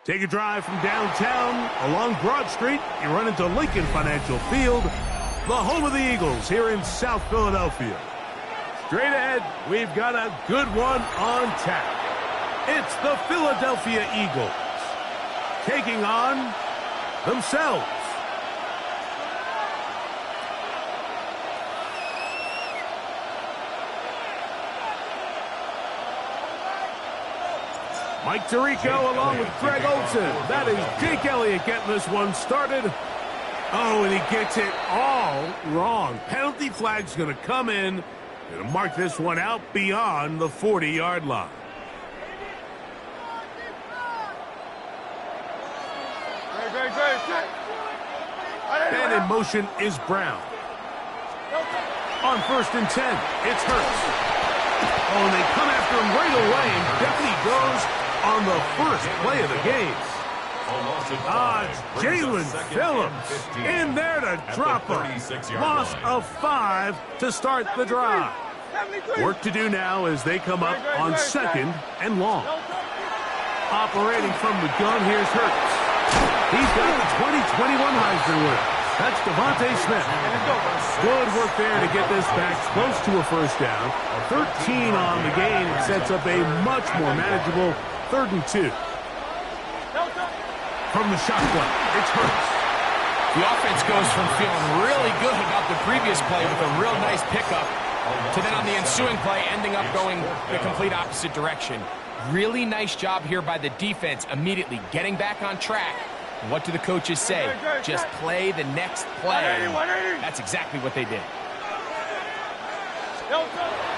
Take a drive from downtown along Broad Street. You run into Lincoln Financial Field, the home of the Eagles here in South Philadelphia. Straight ahead, we've got a good one on tap. It's the Philadelphia Eagles taking on themselves. Mike Tirico along with Greg Olsen. That is Jake Elliott getting this one started. Oh, and he gets it all wrong. Penalty flag's going to come in. Going to mark this one out beyond the 40-yard line. And in motion is Brown. On 1st and 10, it's Hurts. Oh, and they come after him right away, and down he goes on the first play of the game. Jalen Phillips in there to drop a loss of 5 to start the drive. Work to do now as they come up on 2nd and long. Operating from the gun, here's Hurts. He's got the 2021 Heisman winner. That's Devontae Smith. Good work there to get this back close to a first down. 13 on the game. It sets up a much more manageable 3rd and 2. From the shotgun, it's Hurts. The offense goes from feeling really good about the previous play with a real nice pickup to then on the ensuing play ending up going the complete opposite direction. Really nice job here by the defense immediately getting back on track. And what do the coaches say? Just play the next play. That's exactly what they did.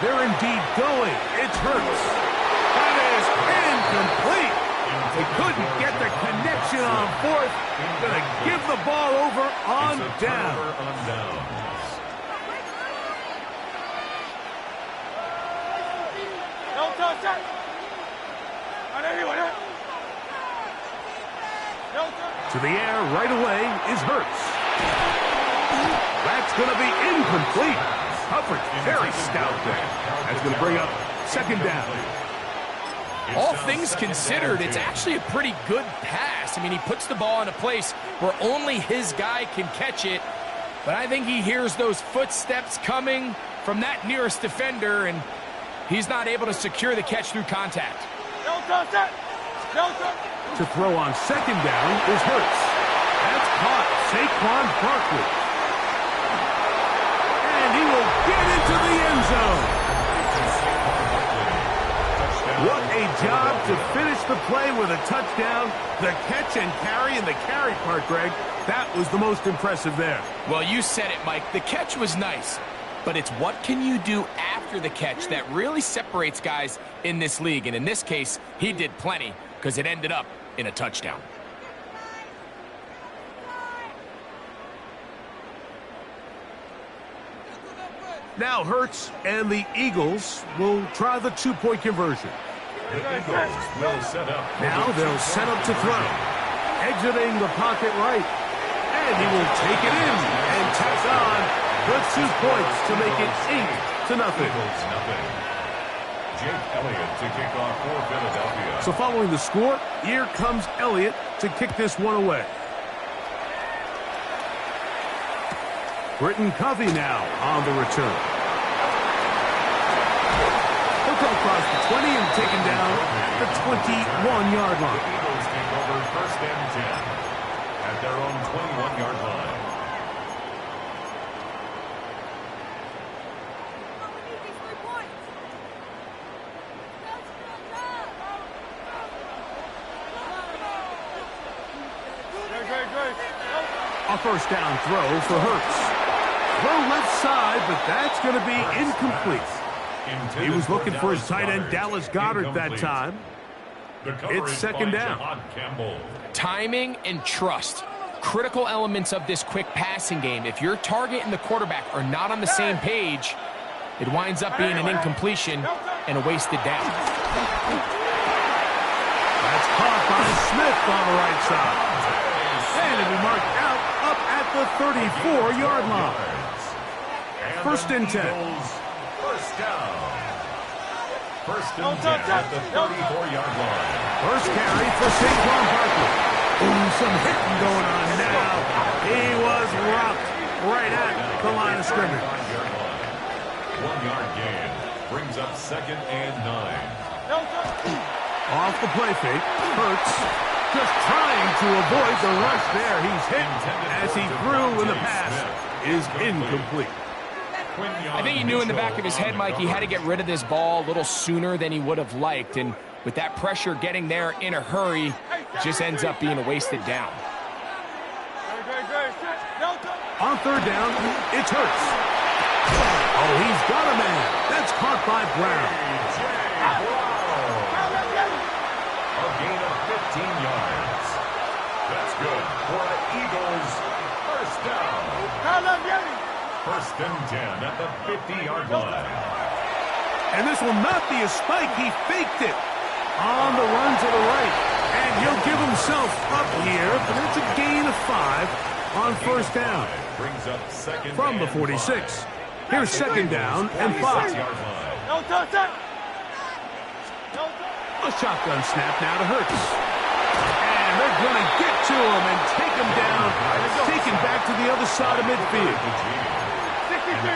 They're indeed going. It's Hurts. That is incomplete. They couldn't get the connection on 4th. Gonna give the ball over on down. To the air right away is Hurts. That's going to be incomplete. Coverage very stout there. That's going to bring up 2nd down. All things considered, it's actually a pretty good pass. I mean, he puts the ball in a place where only his guy can catch it. But I think he hears those footsteps coming from that nearest defender, and he's not able to secure the catch through contact. To throw on 2nd down is Hurts. That's caught. Saquon Barkley. And he will get into the end zone. What a job to finish the play with a touchdown. The catch and carry, and the carry part, Greg, that was the most impressive there. Well, you said it, Mike. The catch was nice, but it's what can you do after the catch that really separates guys in this league. And in this case, he did plenty because it ended up in a touchdown. Now Hurts and the Eagles will try the 2-point conversion. The Eagles will set up. Now they'll set up to throw. Exiting the pocket right. And he will take it in and tack on the 2 points to make it 8-0. Eagles nothing. Jake Elliott to kick off for Philadelphia. So following the score, here comes Elliott to kick this one away. Britton Covey now on the return. He'll come across the 20 and taken down the 21-yard line. The Eagles take over 1st and 10 at their own 21-yard line. A 1st down throw for Hurts. Throw left side, but that's going to be incomplete. He was looking for his tight end, Dallas Goedert, that time. It's 2nd down. Timing and trust. Critical elements of this quick passing game. If your target and the quarterback are not on the same page, it winds up being an incompletion and a wasted down. That's caught by Smith on the right side. And it'll be marked out up at the 34-yard line. 1st and 10. 1st down. 1st and 10 at the 34-yard line. First carry for Saquon Barkley. Ooh, some hitting going on now. He was rocked right at the line of scrimmage. 1-yard gain brings up 2nd and 9. Off the play fake, Hurts just trying to avoid the rush there. He's hit as he threw, and the pass is incomplete. I think he knew in the back of his head, Mike, he had to get rid of this ball a little sooner than he would have liked. And with that pressure getting there in a hurry, it just ends up being a wasted down. On 3rd down, it's Hurts. Oh, he's got a man. That's caught by Brown. A gain of 15 yards. That's good for the Eagles. 1st down. 1st and 10 at the 50-yard line. And this will not be a spike. He faked it on the run to the right. And he'll give himself up here, but it's a gain of 5 on 1st down. Brings up 2nd from the 46. Here's 2nd down and 5. A shotgun snap now to Hurts. And And they're going to get to him and take him down, taken back to the other side of midfield. 63.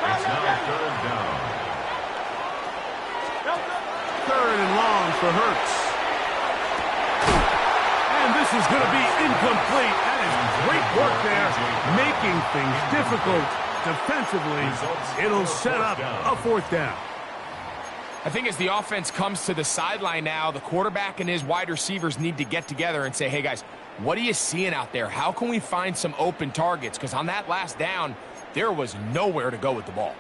It's now third down. Third and long for Hurts. And this is going to be incomplete. That is great work there, making things difficult defensively. It'll set up a fourth down. I think as the offense comes to the sideline now, the quarterback and his wide receivers need to get together and say, hey, guys, what are you seeing out there? How can we find some open targets? Because on that last down, there was nowhere to go with the ball.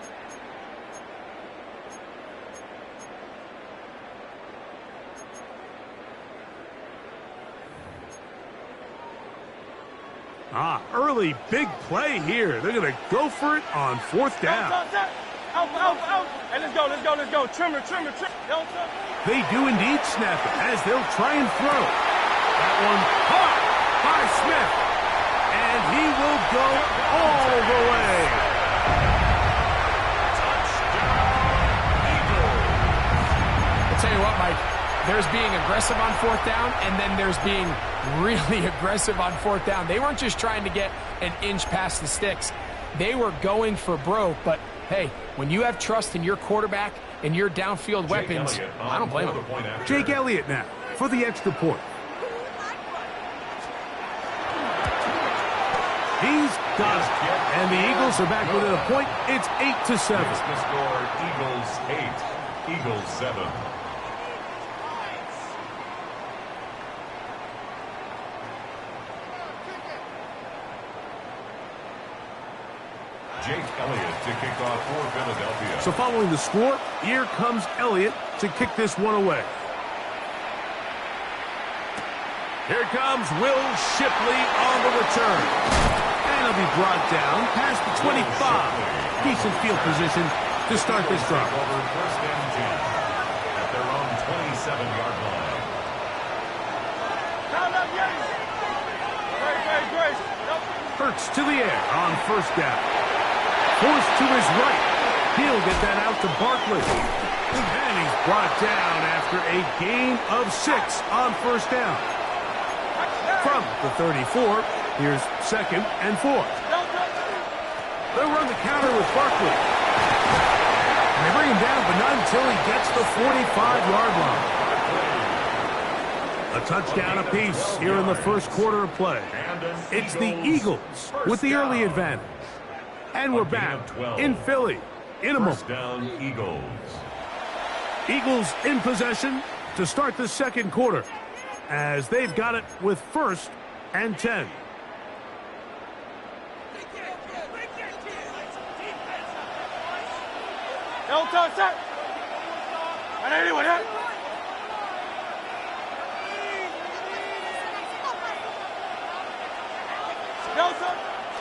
Early big play here. They're going to go for it on fourth down. Out. Hey, let's go. Trimmer. They do indeed snap it as they'll try and throw. That one caught by Smith. And he will go all the way. I'll tell you what, Mike. There's being aggressive on fourth down, and then there's being really aggressive on fourth down. They weren't just trying to get an inch past the sticks. They were going for broke, but hey, when you have trust in your quarterback and your downfield weapons, I don't blame him. Jake Elliott now for the extra point. He's got it. And the Eagles are back within a point. It's 8-7. The score, Eagles 8, Eagles 7. Jake Elliott to kick off for Philadelphia. So following the score, here comes Elliott to kick this one away. Here comes Will Shipley on the return. And he'll be brought down past the 25. Decent field position to start this drive. Over first and 10 at their own 27-yard line. Hurts to the air on first down. Forced to his right. He'll get that out to Barkley. And he's brought down after a gain of 6 on first down. From the 34, here's second and 4. They'll run the counter with Barkley. And they bring him down, but not until he gets the 45-yard line. A touchdown apiece here in the first quarter of play. It's the Eagles with the early advantage. And we're back in Philly in a moment. First down, Eagles. Eagles in possession to start the second quarter as they've got it with first and 10.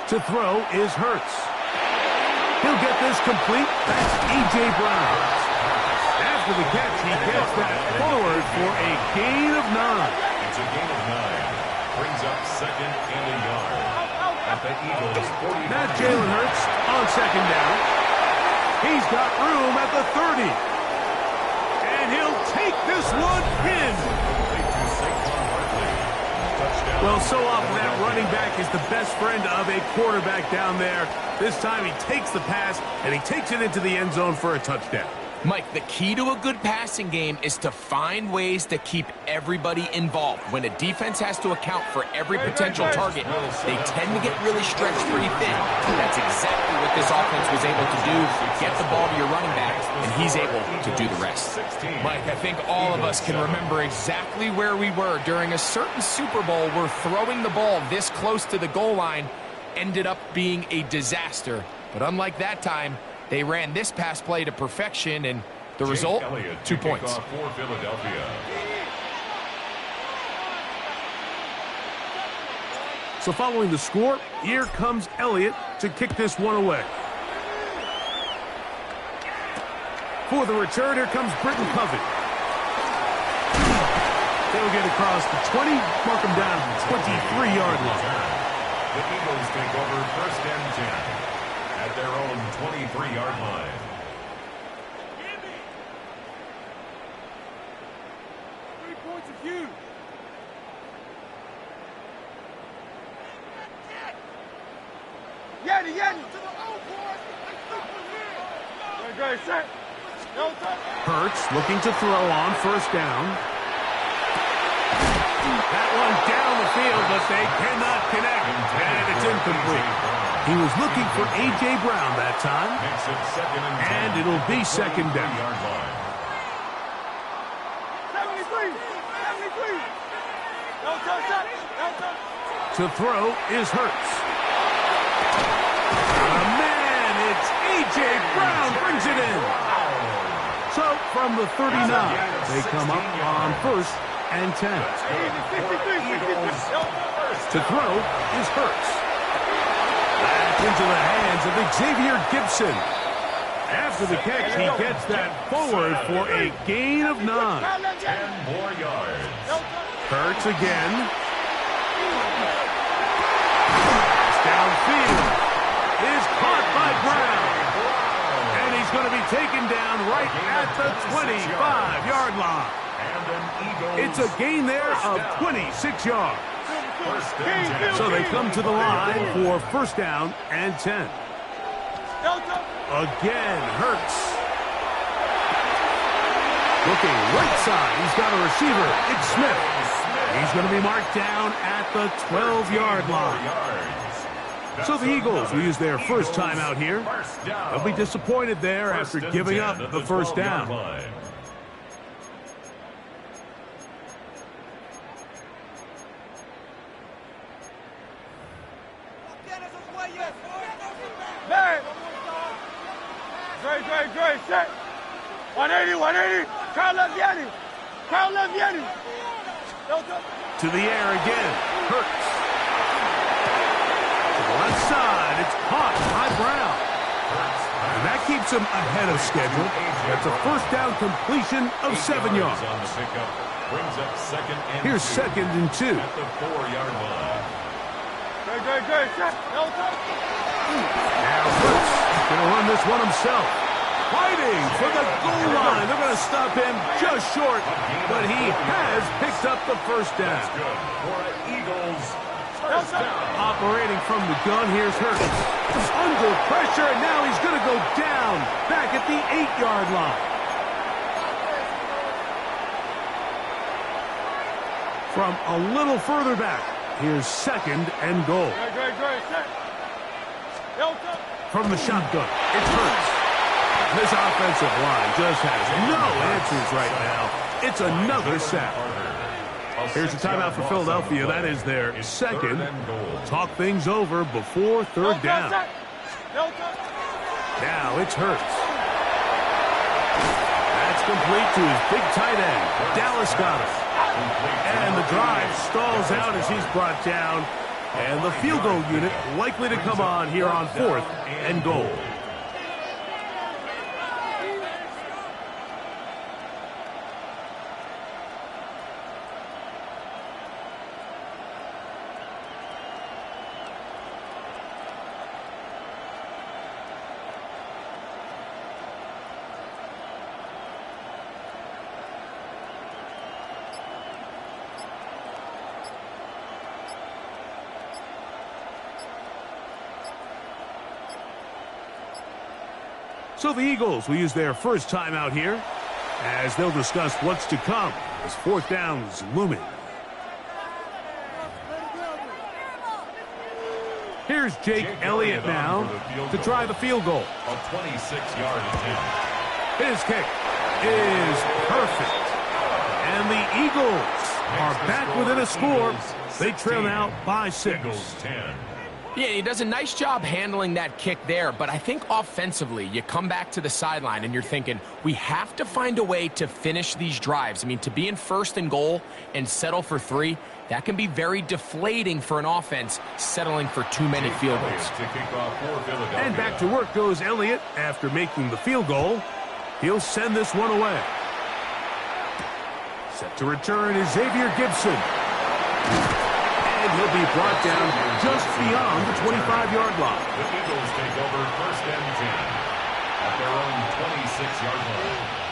To throw is Hurts. He'll get this complete. That's A.J. Brown. After the catch, he gets that forward for a gain of 9. It's a gain of 9. Brings up second and a yard. At the Eagles' 40. Now Jalen Hurts on second down. He's got room at the 30. And he'll take this one in. Well, so often that running back is the best friend of a quarterback down there. This time he takes the pass, and he takes it into the end zone for a touchdown. Mike, the key to a good passing game is to find ways to keep everybody involved. When a defense has to account for every potential target, they tend to get really stretched pretty thin. That's exactly what this offense was able to do. Get the ball to your running back, and he's able to do the rest. Mike, I think all of us can remember exactly where we were during a certain Super Bowl where throwing the ball this close to the goal line ended up being a disaster. But unlike that time, they ran this pass play to perfection, and the result, 2 points. For Philadelphia. So following the score, here comes Elliott to kick this one away. For the return, here comes Britton Covey. They'll get across the 20, mark them down to the 23-yard line. The Eagles take over first and 10. At their own 23-yard line. Hurts looking to throw on first down. That one down the field, but they cannot connect, and it's incomplete. He was looking for A.J. Brown that time, and it'll be second down. To throw is Hurts. Man, it's A.J. Brown brings it in. So from the 39, they come up on first and 10. To throw is Hurts. Back into the hands of Xavier Gibson. After the catch, he gets that forward for a gain of 9. 10 more yards. Hurts again. Downfield is caught by Brown. And he's going to be taken down right at the 25-yard line. It's a gain there of 26 yards. So they come to the line for first down and 10. Again, Hurts. Looking right side, he's got a receiver. It's Smith. He's going to be marked down at the 12-yard line. So the Eagles will use their first time out here. They'll be disappointed there after giving up the first down. Great, set. 180. Carl Leviani. To the air again. Hurts. To the left side. It's caught by Brown. And that keeps him ahead of schedule. That's a first down completion of 7 yards. Here's second and 2. At the 4-yard line. Great, set. Now Hurts is going to run this one himself. Fighting for the goal line. They're going to stop him just short, but he has picked up the first down. That's good for an Eagles first down. Operating from the gun, here's Hurts. Under pressure, and now he's going to go down back at the 8-yard line. From a little further back, here's second and goal. From the shotgun, it's Hurts. This offensive line just has no answers right now. It's another sack. Here's a timeout for Philadelphia. That is their second. Talk things over before third down. Now it's Hurts. That's complete to his big tight end, Dallas Goedert. And the drive stalls out as he's brought down. And the field goal unit likely to come on here on fourth and goal. So the Eagles will use their first time out here as they'll discuss what's to come as fourth down is looming. Here's Jake Elliott now to try the field goal. A 26-yard attempt. His kick is perfect. And the Eagles are back within a score. They trail now by 6. Eagles 10. Yeah, he does a nice job handling that kick there, but I think offensively, you come back to the sideline and you're thinking, we have to find a way to finish these drives. I mean, to be in first and goal and settle for 3, that can be very deflating for an offense settling for too many field goals. And back to work goes Elliott after making the field goal. He'll send this one away. Set to return is Xavier Gibson. And he'll be brought down just beyond the 25-yard line. The Eagles take over first and 10 at their own 26-yard line.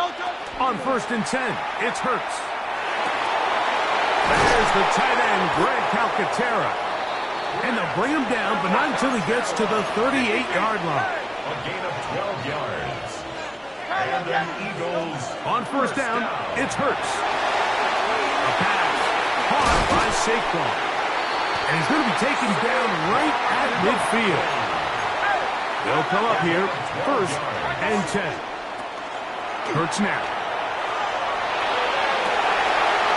On 1st and 10, it's Hurts. There's the tight end, Greg Calcaterra. And they'll bring him down, but not until he gets to the 38-yard line. A gain of 12 yards. And an Eagles. On 1st down, it's Hurts. A pass caught by Saquon. And he's going to be taken down right at midfield. They'll come up here, 1st and 10. Hurts now.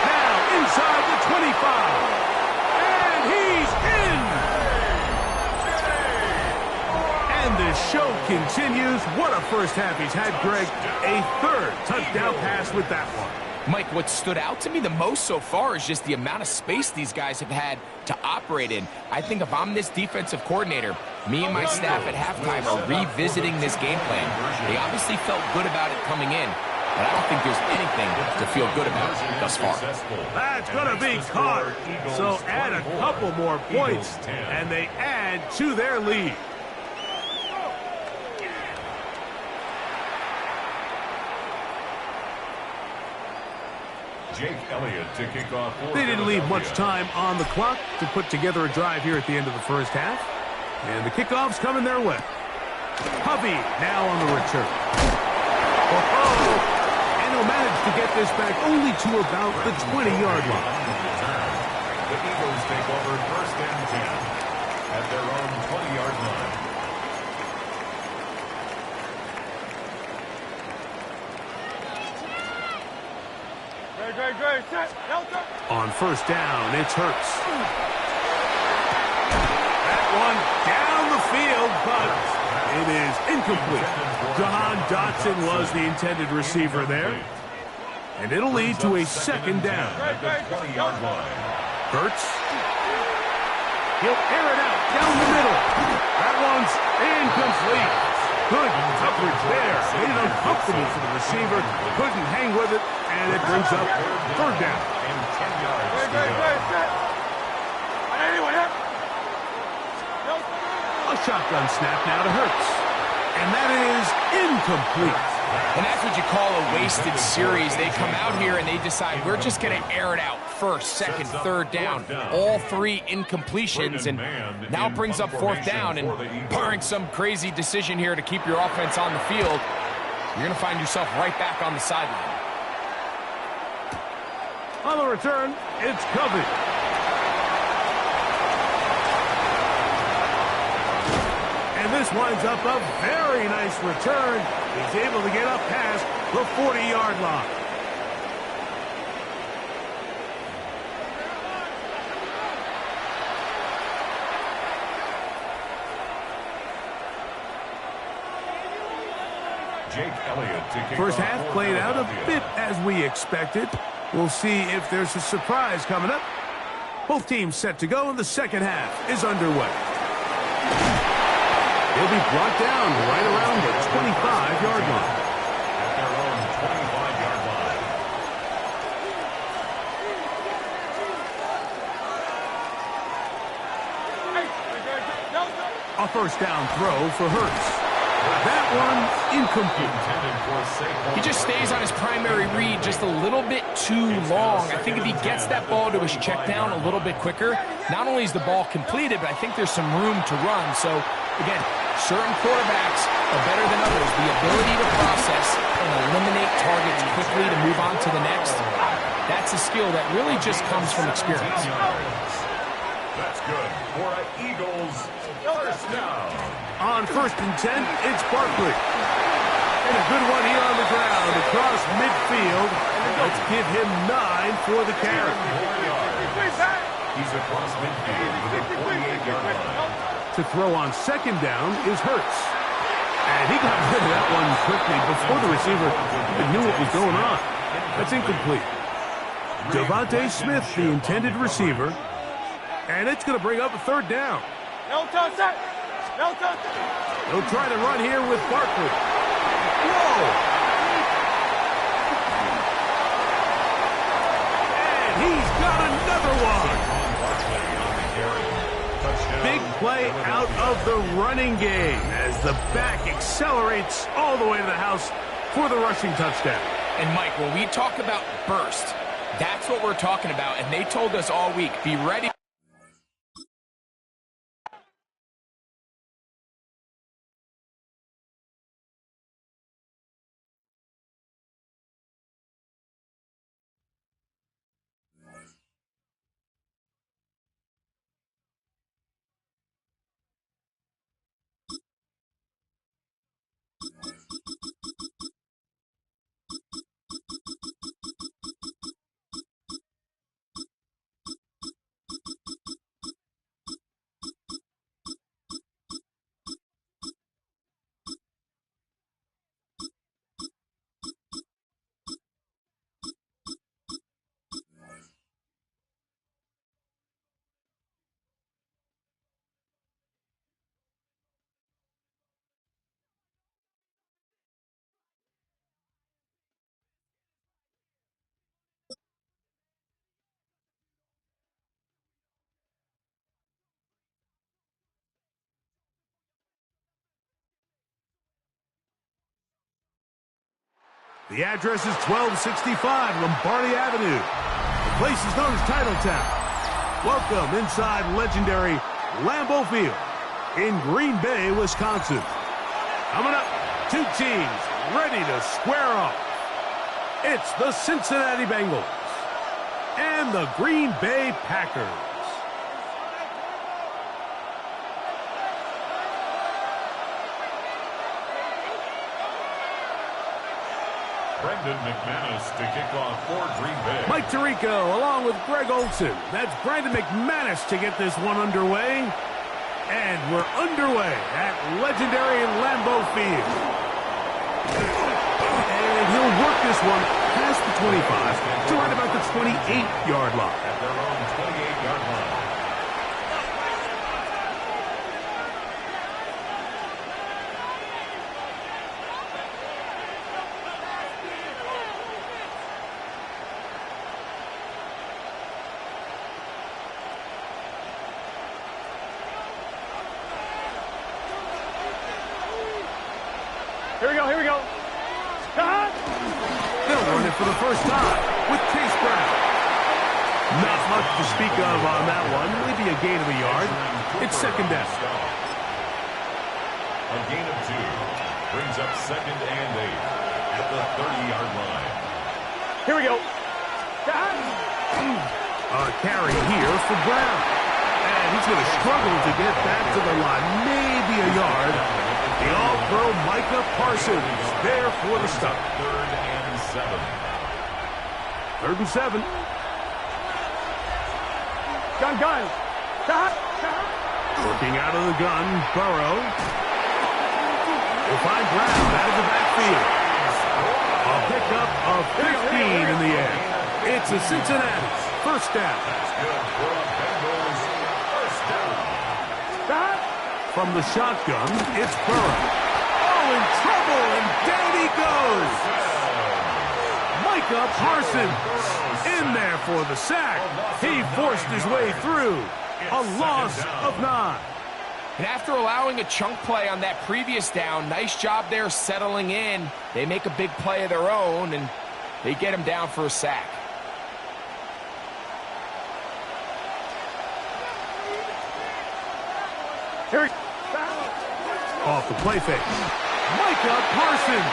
Now inside the 25. And he's in. And the show continues. What a first half he's had, Greg. A 3rd touchdown pass with that one. Mike, what stood out to me the most so far is just the amount of space these guys have had to operate in. I think if I'm this defensive coordinator, me and my staff at halftime are revisiting this game plan. They obviously felt good about it coming in, but I don't think there's anything to feel good about thus far. That's going to be caught. So add a couple more points, and they add to their lead. Jake Elliott to kick off. They didn't leave much time on the clock to put together a drive here at the end of the first half. And the kickoff's coming their way. Hovey now on the return. And he'll manage to get this back only to about the 20-yard line. The Eagles take over 1st and 10 at their own 20-yard line. On 1st down, it's Hurts. That one down the field, but it is incomplete. Jahan Dotson was the intended receiver there. And it'll lead to a 2nd down. Hurts. He'll air it out down the middle. That one's incomplete. Good coverage there. Made it uncomfortable for the receiver. Couldn't hang with it, and it brings up 3rd down. And 10 yards to go. A shotgun snap now to Hurts. And that is incomplete. And that's what you call a wasted series. They come out here and they decide we're just going to air it out 1st, 2nd, 3rd down. All 3 incompletions, and now it brings up 4th down. And barring some crazy decision here to keep your offense on the field, you're going to find yourself right back on the sideline. On the return, it's Covey. And this winds up a very nice return. He's able to get up past the 40-yard line. Jake Elliott to kick First off half for played out a Philadelphia. bit as we expected. We'll see if there's a surprise coming up. Both teams set to go, and the second half is underway. He'll be brought down right around the 25-yard line. At their own 25-yard line. A 1st down throw for Hurts. That one incomplete. He just stays on his primary read just a little bit too long. I think if he gets that ball to his check down a little bit quicker, not only is the ball completed, but I think there's some room to run. So, again, certain quarterbacks are better than others. The ability to process and eliminate targets quickly to move on to the next, that's a skill that really just comes from experience. That's good for an Eagles 1st down. On 1st and 10, it's Barkley. And a good one here on the ground across midfield. Let's give him 9 for the carry. He's across midfield with a 48-yard line. To throw on 2nd down is Hurts. And he got rid of that one quickly before the receiver even knew what was going on. That's incomplete. Devontae Smith, the intended receiver. And it's going to bring up a 3rd down. They'll try to run here with Barkley. Whoa! And he's got another one. Big play out of the running game as the back accelerates all the way to the house for the rushing touchdown. And, Mike, when we talk about burst, that's what we're talking about. And they told us all week, be ready. The address is 1265 Lombardi Avenue. The place is known as Titletown. Welcome inside legendary Lambeau Field in Green Bay, Wisconsin. Coming up, two teams ready to square off. It's the Cincinnati Bengals and the Green Bay Packers. Brendan McManus to kick off for Green Bay. Mike Tirico along with Greg Olson. That's Brandon McManus to get this one underway. And we're underway at legendary Lambeau Field. And he'll work this one past the 25 to right about the 28-yard line. At their own 28-yard line. Here we go. Scott! They'll run it for the first time with Chase Brown. Not much to speak of on that one. Maybe a gain of a yard. It's second down. A gain of 2 brings up 2nd and 8 at the 30-yard line. Here we go. Scott! A carry here for Brown. And he's going to struggle to get back to the line. Maybe a yard. The all-pro Micah Parsons there for the stop. 3rd and 7. 3rd and 7. Gun. Scott! Working out of the gun, Burrow. Will find Brown out of the backfield. A pickup of 15 in the air. It's a Cincinnati first down. That's good for a Bengals first down. Scott! From the shotgun, it's Burrow. Oh, in trouble, and down he goes. Micah Parsons in there for the sack. He forced his way through. A loss of 9. And after allowing a chunk play on that previous down, nice job there settling in. They make a big play of their own, and they get him down for a sack. Here we Off the play fake. Micah Parsons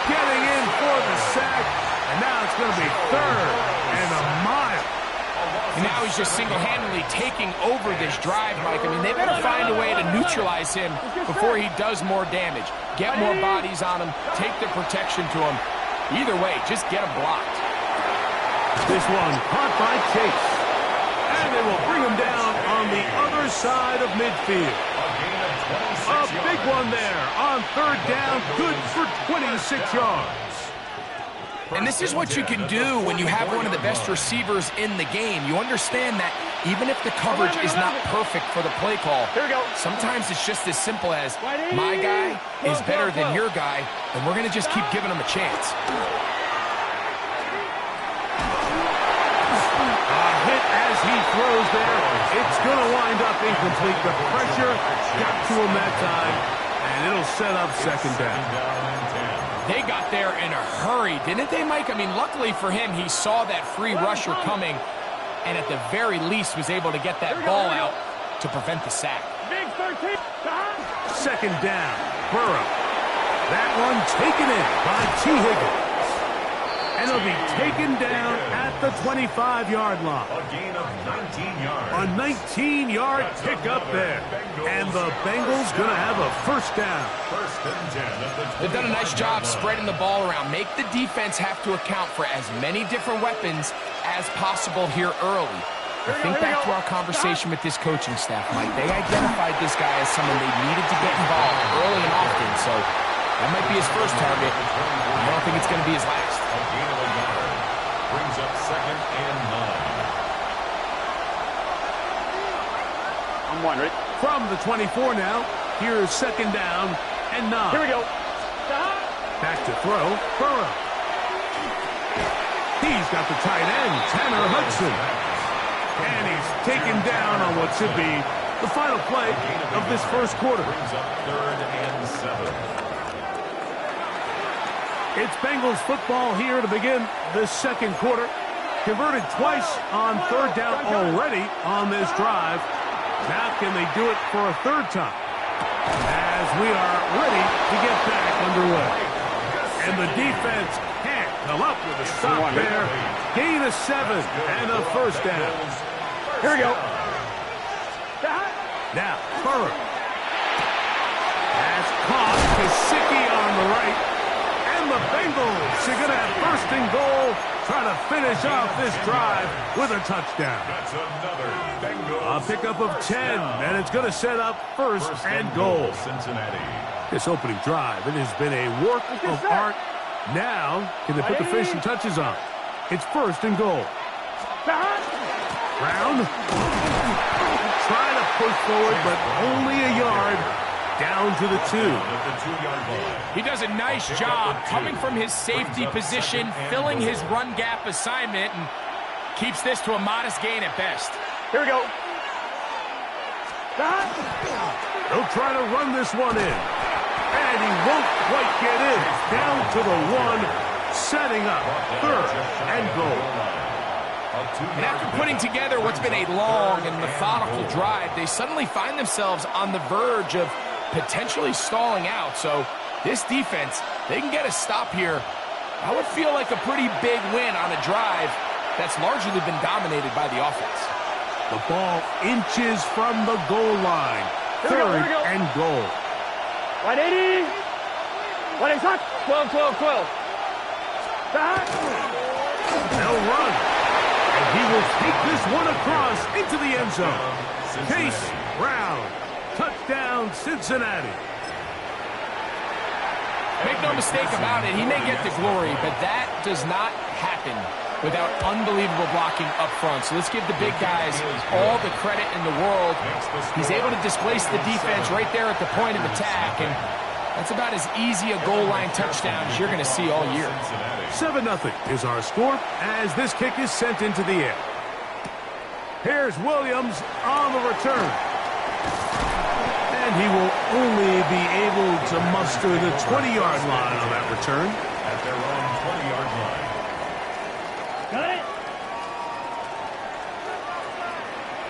getting in for the sack. And now it's going to be 3rd and a mile. And now he's just single-handedly taking over this drive, Mike. I mean, they better find a way to neutralize him before he does more damage. Get more bodies on him. Take the protection to him. Either way, just get him blocked. This one caught by Chase. And they will bring him down on the other side of midfield. A big one there on 3rd down. Good for 26 yards. And this is what you can do when you have one of the best receivers in the game. You understand that even if the coverage is not perfect for the play call, sometimes it's just as simple as my guy is better than your guy, and we're going to just keep giving him a chance. A hit as he throws there. It's going to wind up incomplete. The pressure got to him that time, and it'll set up 2nd down. They got there in a hurry, didn't they, Mike? I mean, luckily for him, he saw that free rusher coming and at the very least was able to get that ball out to prevent the sack. Second down, Burrow. That one taken in by T. Higgins. And it'll be taken down at the 25-yard line. A gain of 19 yards. A 19-yard pickup there. And the Bengals going to have a first down. First and 10 at the 20. They've done a nice job spreading the ball around. Make the defense have to account for as many different weapons as possible here early. I think back to our conversation with this coaching staff, Mike. They identified this guy as someone they needed to get involved early and often, so that might be his first target. I don't think it's going to be his last. A gain of a yard. Brings up second and 9. I'm one, right? From the 24 now, here's second down and 9. Here we go. Back to throw, Burrow. He's got the tight end, Tanner Hudson. And he's taken down on what should be the final play of this first quarter. Brings up third and 7. It's Bengals football here to begin the second quarter. Converted twice on third down already on this drive. Now can they do it for a third time? As we are ready to get back underway. And the defense can't come up with a stop there. Gain of 7 and a first down. Here we go. Now, Burrow. That's caught. Gesicki on the right. And the Bengals are going to have first and goal, trying to finish off this drive with a touchdown. That's another Bengals. A pickup of 10, and it's going to set up first and goal. Cincinnati. This opening drive, it has been a work of art. Now, can they put the finishing touches on? It's first and goal. Brown. Trying to push forward, but only a yard. Down to the 2. He does a nice job coming from his safety position, filling his run gap assignment, and keeps this to a modest gain at best. Here we go. They'll try to run this one in. And he won't quite get in. Down to the 1, setting up third and goal. And after putting together what's been a long and methodical drive, they suddenly find themselves on the verge of potentially stalling out. So this defense, they can get a stop here. I would feel like a pretty big win on a drive that's largely been dominated by the offense. The ball inches from the goal line. Third and goal. 180. 180. 12, 12, 12. They'll run. And he will take this one across into the end zone. Chase Brown. Touchdown, Cincinnati. Make no mistake about it, he may get the glory, but that does not happen without unbelievable blocking up front. So let's give the big guys all the credit in the world. He's able to displace the defense right there at the point of attack, and that's about as easy a goal line touchdown as you're going to see all year. 7-0 is our score as this kick is sent into the air. Here's Williams on the return. And he will only be able to muster the 20-yard line on that return. At their own 20-yard line. Got it.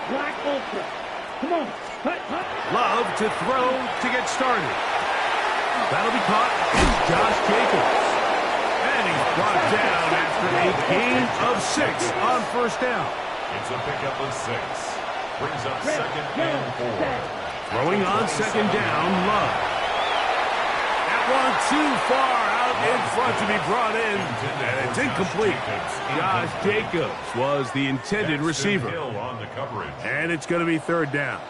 Black Ultra. Come on. Hut, hut. Love to throw to get started. That'll be caught. It's Josh Jacobs. And he's brought down after a gain of 6 on first down. It's a pickup of 6. Brings up second and 4. Throwing on second down, Love. That one too far out in front to be brought in, and it's incomplete. Josh Jacobs was the intended receiver. On the coverage. And it's going to be third down.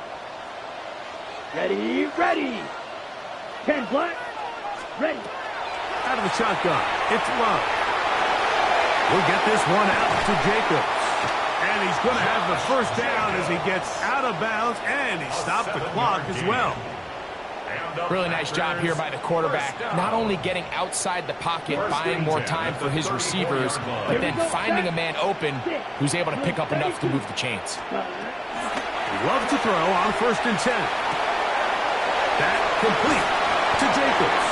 Ready, ready. 10 black. Ready. Out of the shotgun, it's Love. We'll get this one out to Jacobs. And he's going to have the first down as he gets out of bounds, and he stopped the clock as well. Really nice job here by the quarterback, not only getting outside the pocket, buying more time for his receivers, but then finding a man open who's able to pick up enough to move the chains. Love to throw on first and 10. That complete to Jacobs.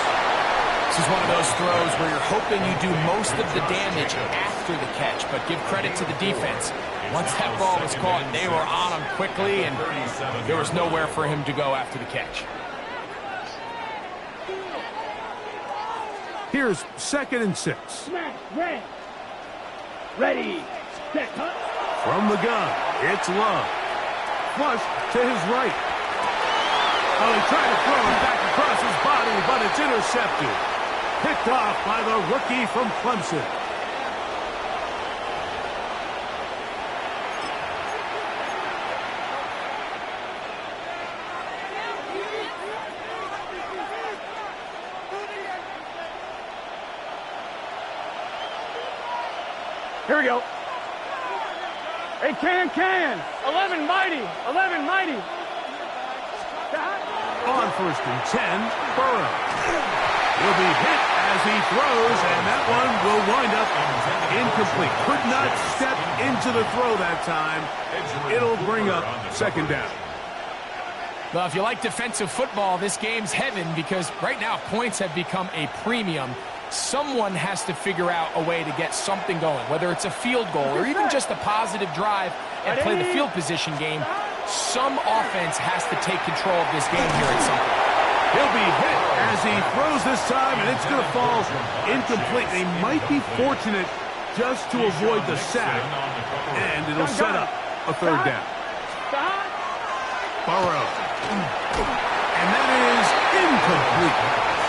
This is one of those throws where you're hoping you do most of the damage after the catch, but give credit to the defense. Once that ball was caught, they were on him quickly, and there was nowhere for him to go after the catch. Here's 2nd and 6. Ready, set, cut. From the gun, it's Love. Flush to his right. Oh, he tried to throw it back across his body, but it's intercepted. Picked off by the rookie from Clemson. Here we go. Hey, can. 11 mighty. On 1st and 10, Burrow will be hit as he throws, and that one will wind up incomplete. Could not step into the throw that time. It'll bring up 2nd down. Well, if you like defensive football, this game's heaven because right now points have become a premium. Someone has to figure out a way to get something going, whether it's a field goal or even just a positive drive and play the field position game. Some offense has to take control of this game here at some point. He'll be hit as he throws this time, and it's going to fall incomplete. They might be fortunate just to avoid the sack, and it'll set up a 3rd down. Burrow. And that is incomplete.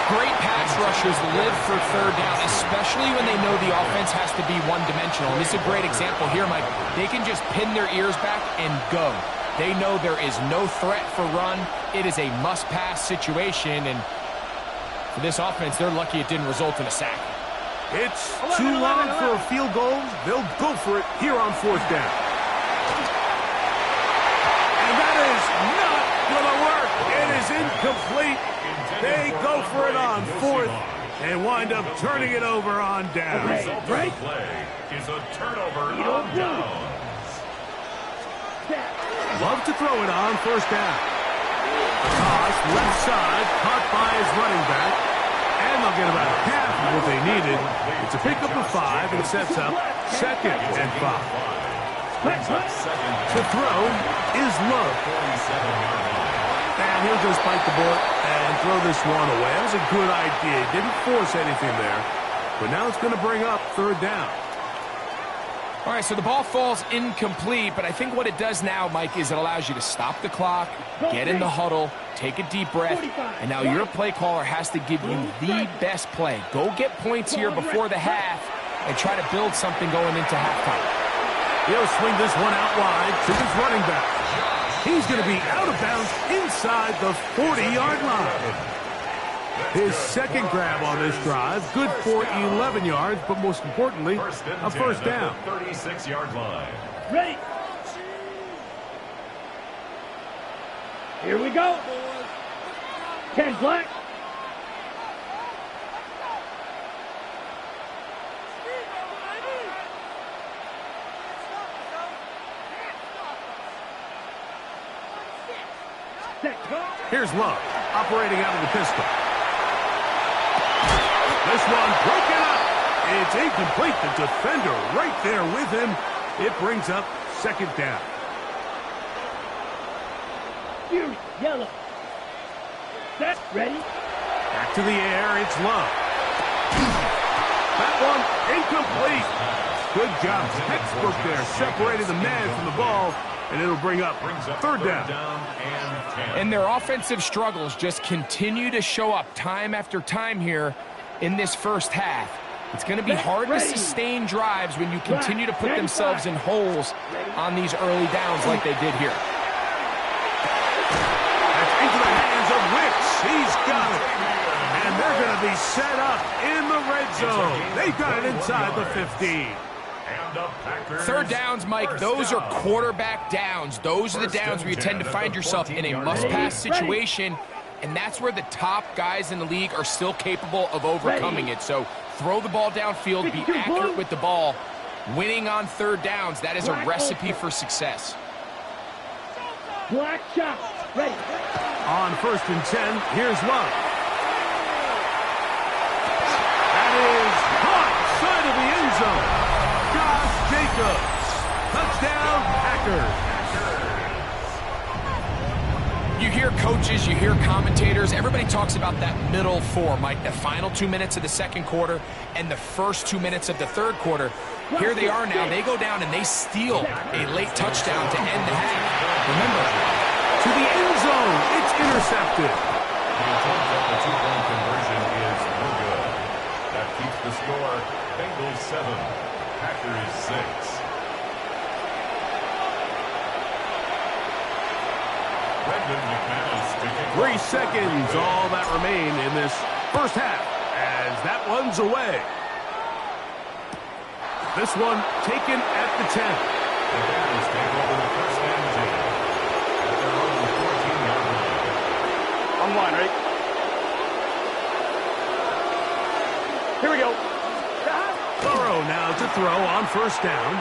Great pass rushers live for 3rd down, especially when they know the offense has to be one-dimensional. And this is a great example here, Mike. They can just pin their ears back and go. They know there is no threat for run. It is a must-pass situation, and for this offense, they're lucky it didn't result in a sack. It's too long for a field goal. They'll go for it here on 4th down. And that is not going to work. It is incomplete. They go for it on 4th and wind up turning it over on down. Play is a turnover on downs. Love to throw it on 1st down. Toss left side, caught by his running back. And they'll get about half of what they needed. It's a pickup of 5 and sets up 2nd and 5. The throw is Love. And he'll just bite the bullet and throw this one away. That was a good idea. Didn't force anything there. But now it's going to bring up 3rd down. All right, so the ball falls incomplete, but I think what it does now, Mike, is it allows you to stop the clock, get in the huddle, take a deep breath, and now your play caller has to give you the best play. Go get points here before the half and try to build something going into halftime. He'll swing this one out wide to his running back. He's going to be out of bounds inside the 40-yard line. His 2nd grab on this drive, good for 11 yards, but most importantly, a 1st down. 36-yard line. Ready. Here we go. Ken Black. Here's Love, operating out of the pistol. This one broken up. It's incomplete. The defender right there with him. It brings up 2nd down. Fury, yellow. Set, ready. Back to the air. It's Love. That one incomplete. Good job. Textbook there. Separating the man from the ball. And it'll bring up 3rd down. And their offensive struggles just continue to show up time after time here in this 1st half. It's going to be hard to sustain drives when you continue to put themselves in holes on these early downs like they did here. That's into the hands of Wicks. He's got it. And they're going to be set up in the red zone. They've got it inside the 15. 3rd downs, Mike, those are quarterback downs. Those are the downs where you tend to find yourself in a must-pass situation, and that's where the top guys in the league are still capable of overcoming it. So throw the ball downfield, be accurate with the ball. Winning on 3rd downs, that is a recipe for success. Black shot, ready. On 1st and 10, here's Love. Jacobs. Touchdown, Packers. You hear coaches, you hear commentators, everybody talks about that middle four, Mike, the final 2 minutes of the second quarter and the first 2 minutes of the third quarter. Here they are now. They go down and they steal a late touchdown to end the half. Remember, to the end zone. It's intercepted. The two-point conversion is no good. That keeps the score Bengals 7, Packers 6. 3 seconds, all that remain in this first half, as that one's away. This one taken at the 10. The Bears take over the first and 10 at their own 14-yard line. On line, right? Here we go. Burrow now to throw on first down.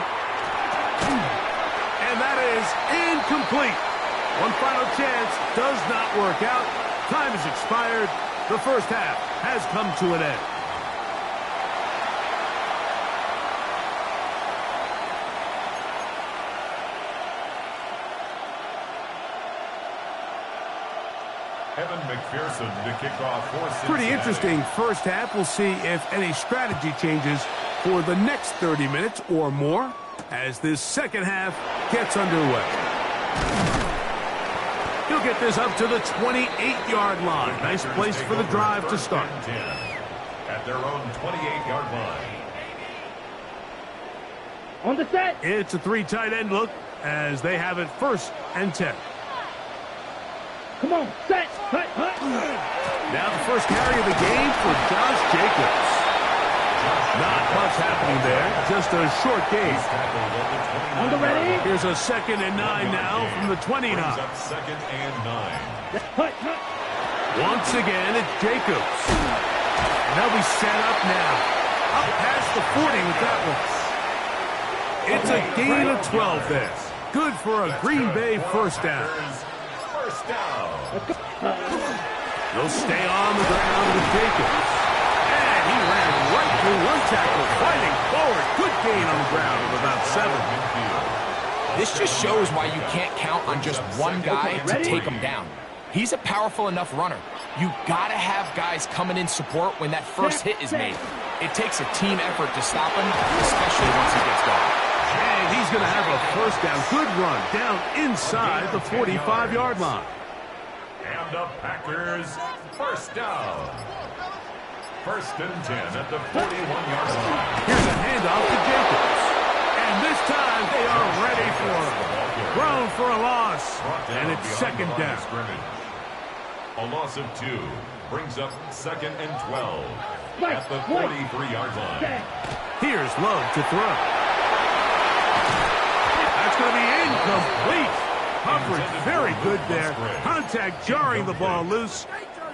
And that is incomplete. One final chance does not work out. Time has expired. The first half has come to an end. Evan McPherson to kick off for Cincinnati. Pretty interesting first half. We'll see if any strategy changes for the next 30 minutes or more as this second half gets underway. He'll get this up to the 28-yard line. Nice place for the drive to start. At their own 28-yard line. On the set. It's a 3 tight end look as they have it first and 10. Come on, set. Hut. Now the first carry of the game for Josh Jacobs. Not much happening there. Just a short gain. On the ready. Here's a 2nd and 9 now from the 29. Second and 9. Hut. Once again, it's Jacobs. And they'll be set up now. Up past the 40 with that one. It's a gain of 12 there. Good for a Green Bay first down. First down. They'll stay on the ground with Jacobs. And he ran right through one tackle, fighting forward. Good gain on the ground of about 7. this just shows why you can't count on just one guy to take him down. He's a powerful enough runner. You got to have guys coming in support when that first hit is made. It takes a team effort to stop him, especially once he gets going. And he's going to have a first down. Good run down inside the 45-yard line. And the Packers first down. First and 10 at the 41-yard line. Here's a handoff to Jacobs. And this time they are ready for him. Thrown for a loss. And it's second down. A loss of 2 brings up second and 12 at the 43-yard line. Here's Love to throw. That's going to be incomplete. Coverage very good there. Contact jarring the ball loose.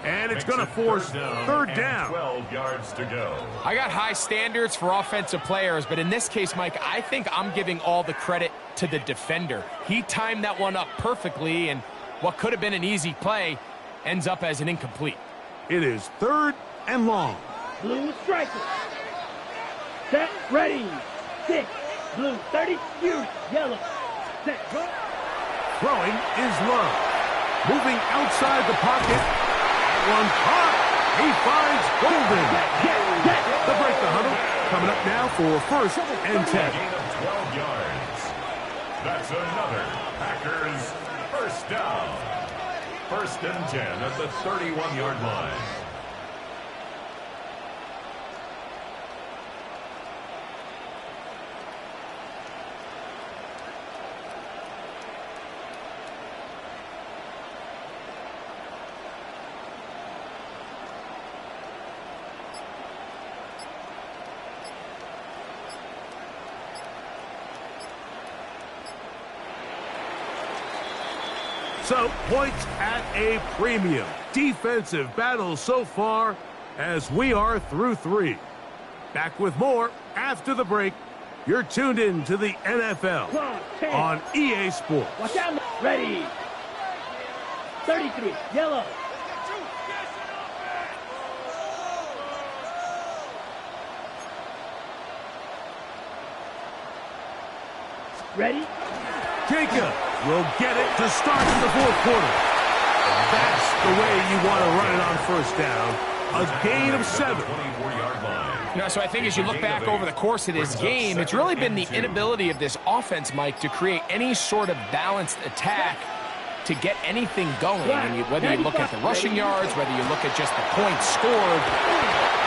And it's going to force third down. 12 yards to go. I got high standards for offensive players, but in this case, Mike, I think I'm giving all the credit to the defender. He timed that one up perfectly, and what could have been an easy play ends up as an incomplete. It is third and long. Blue striker. Set, ready. 6. Blue, 30, unit, yellow. Set, go. Throwing is Love. Moving outside the pocket. One caught. He finds Golden. They'll break the huddle. Coming up now for first and 10. Gain of 12 yards. That's another Packers first down. First and 10 at the 31-yard line. So, points at a premium. Defensive battle so far as we are through 3. Back with more after the break. You're tuned in to the NFL on EA Sports. Watch out. Ready. 33, yellow. Ready? Jacob will get it to start in the fourth quarter. And that's the way you want to run it on first down. A gain of 7. So I think as you look back over the course of this game, it's really been the inability of this offense, Mike, to create any sort of balanced attack to get anything going. And whether you look at the rushing yards, whether you look at just the points scored,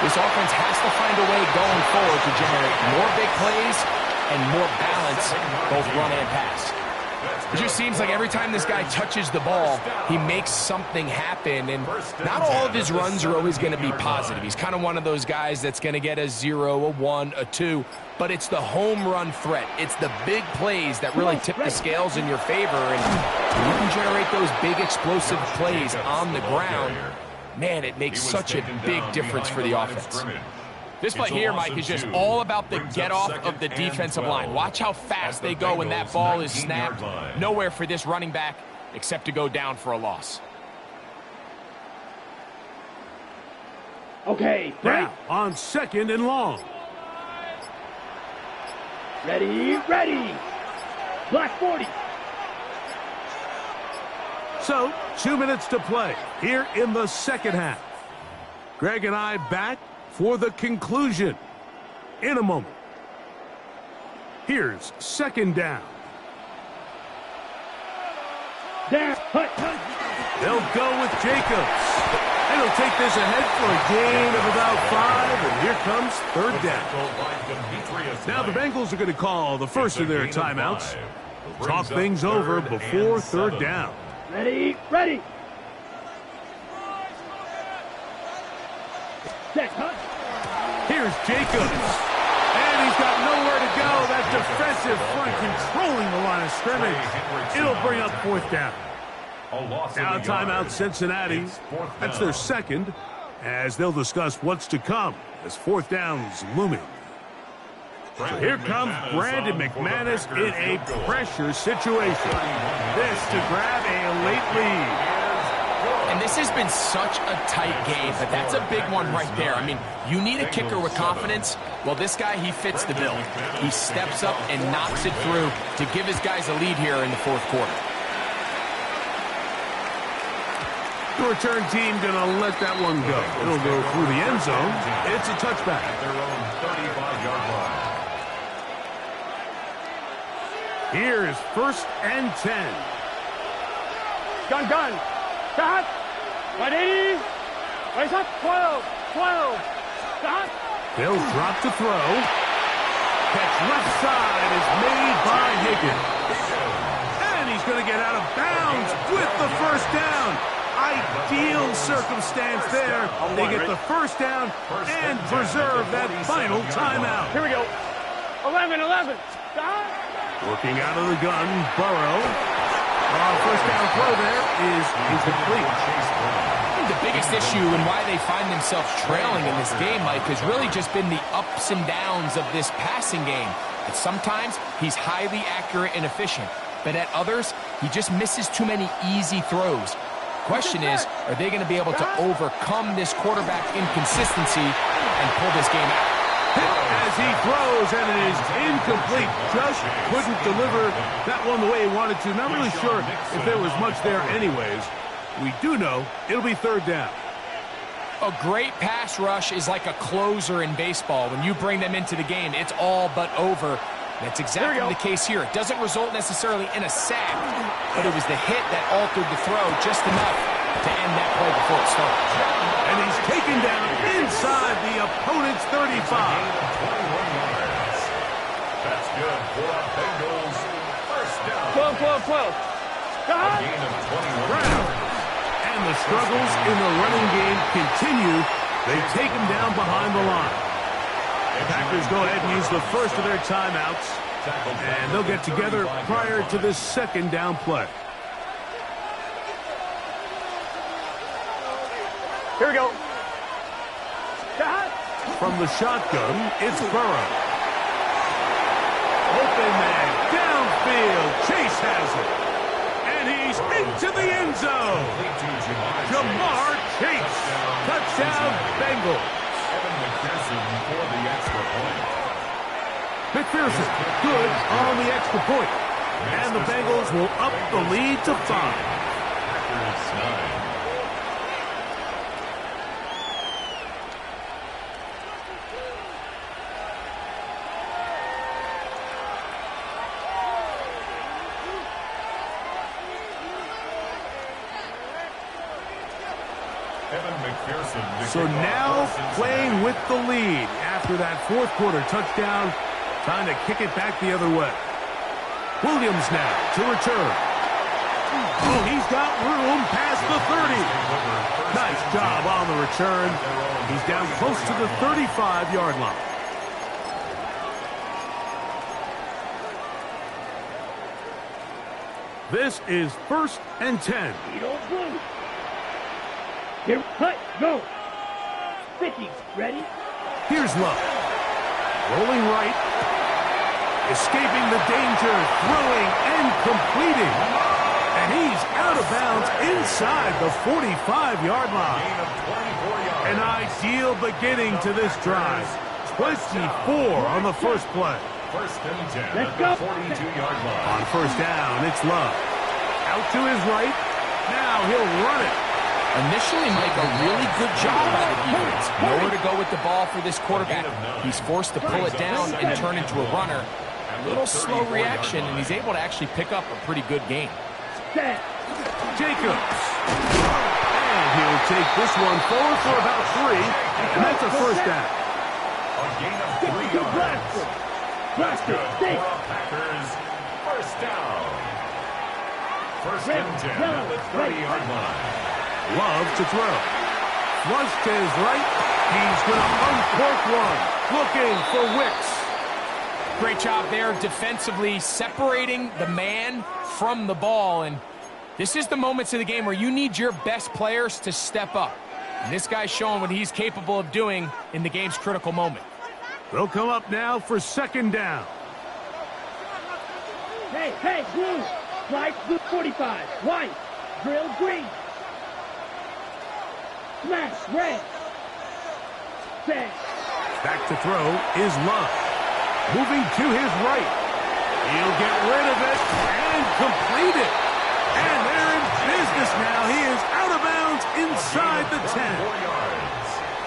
this offense has to find a way going forward to generate more big plays and more balance, both run and pass. It just seems like every time this guy touches the ball, he makes something happen, and not all of his runs are always going to be positive. He's kind of one of those guys that's going to get a 0, a 1, a 2, but it's the home run threat. It's the big plays that really tip the scales in your favor, and when you can generate those big explosive plays on the ground, man, it makes such a big difference for the offense. This play here, Mike, is just all about the get-off of the defensive line. Watch how fast they go when that ball is snapped. Nowhere for this running back except to go down for a loss. Okay, break. Now, on 2nd and long. Ready, ready. Black 40. So, 2 minutes to play here in the second half. Greg and I back for the conclusion in a moment. Here's 2nd down. Down. They'll go with Jacobs. And he'll take this ahead for a gain of about 5, and here comes 3rd down. Now the Bengals are going to call the first of their timeouts. Talk things over before 3rd down. Ready, ready. Here's Jacobs. And he's got nowhere to go. That defensive front controlling the line of scrimmage. It'll bring up 4th down. Now timeout Cincinnati. That's their 2nd, as they'll discuss what's to come as 4th down's looming. So here comes Brandon McManus in a pressure situation. This to grab a late lead. And this has been such a tight game, but that's a big one right there. I mean, you need a kicker with confidence. Well, this guy, he fits the bill. He steps up and knocks it through to give his guys a lead here in the 4th quarter. The return team going to let that one go. It'll go through the end zone. It's a touchback. Their own 35-yard line. Here's 1st and 10. Gun. Start. 180. Raise up. 12. Start. They'll drop to throw. Catch left side is made by Higgins. And he's going to get out of bounds with the 1st down. Ideal circumstance there. They get the 1st down and preserve that final timeout. Here we go. 11. Start. Working out of the gun, Burrow. 1st down throw there is incomplete. I think the biggest issue and why they find themselves trailing in this game, Mike, has really just been the ups and downs of this passing game. But sometimes he's highly accurate and efficient, but at others, he just misses too many easy throws. Question is, are they going to be able to overcome this quarterback inconsistency and pull this game out? As he throws, and it is incomplete. Just couldn't deliver that one the way he wanted to. Not really sure if there was much there anyways. We do know it'll be 3rd down. A great pass rush is like a closer in baseball. When you bring them into the game, it's all but over. That's exactly the case here. It doesn't result necessarily in a sack, but it was the hit that altered the throw just enough to end that play before it started. And he's taken down inside the opponent's 35. 21 yards. That's good for Bengals. 1st down. 12. A gain of 21 Brown. And the struggles in the running game continue. They take him down behind the line. The Packers go ahead and use the 1st of their timeouts, and they'll get together prior to this 2nd down play. Here we go. From the shotgun, it's Burrow. Open man, downfield, Chase has it. And he's into the end zone. Jamar Chase. Touchdown, Bengals. Evan McPherson for the extra point. McPherson, good on the extra point. And the Bengals will up the lead to 5. So now playing with the lead after that fourth quarter touchdown, trying to kick it back the other way. Williams now to return. Oh, he's got room past the 30. Nice job on the return. He's down close to the 35-yard line. This is 1st and 10. Here, cut, go. 50, ready? Here's Love. Rolling right. Escaping the danger. Throwing and completing. And he's out of bounds inside the 45-yard line. An ideal beginning to this drive. 24 on the first play. 1st and 10 at the 42-yard line. On first down, it's Love. Out to his right. Now he'll run it. Initially, Mike, a really good job by the defense. Nowhere to go with the ball for this quarterback. He's forced to pull it down and turn into a runner. A little slow reaction, and he's able to actually pick up a pretty good game. Jacobs. And he'll take this one forward for about 3, and that's a first down. A gain of 3 yards. That's good for a Packers first down. 1st and 10 at the 30-yard line. Love to throw. Flush to his right. He's going to uncork one. Looking for Wicks. Great job there defensively, separating the man from the ball. And this is the moments of the game where you need your best players to step up. And this guy's showing what he's capable of doing in the game's critical moment. They'll come up now for 2nd down. Hey, blue. Slide blue 45. White. Drill green. Smash red. Set. Back to throw is Love. Moving to his right. He'll get rid of it and complete it. And they're in business now. He is out of bounds inside the 10.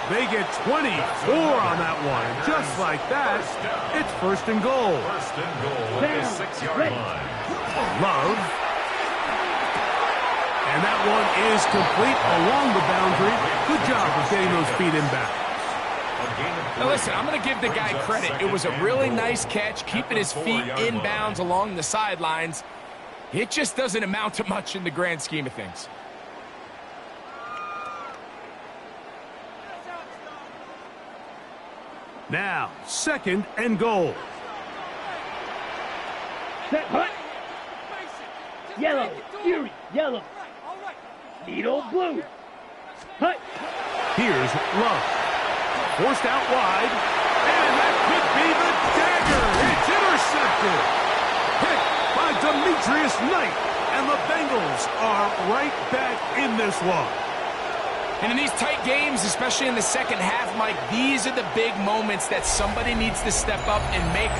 They get 24 on that one. And just like that, it's 1st and goal. 1st and goal at the 6-yard line. Love. And that one is complete along the boundary. Good job of getting those feet in back. Now listen, I'm going to give the guy credit. It was a really nice catch, keeping his feet in bounds along the sidelines. It just doesn't amount to much in the grand scheme of things. Now, 2nd and goal. Set, hut. Yellow, Fury, yellow. Needle, blue. Hut. Here's Love. Forced out wide. And that could be the dagger. It's intercepted. Picked by Demetrius Knight. And the Bengals are right back in this one. And in these tight games, especially in the second half, Mike, these are the big moments that somebody needs to step up and make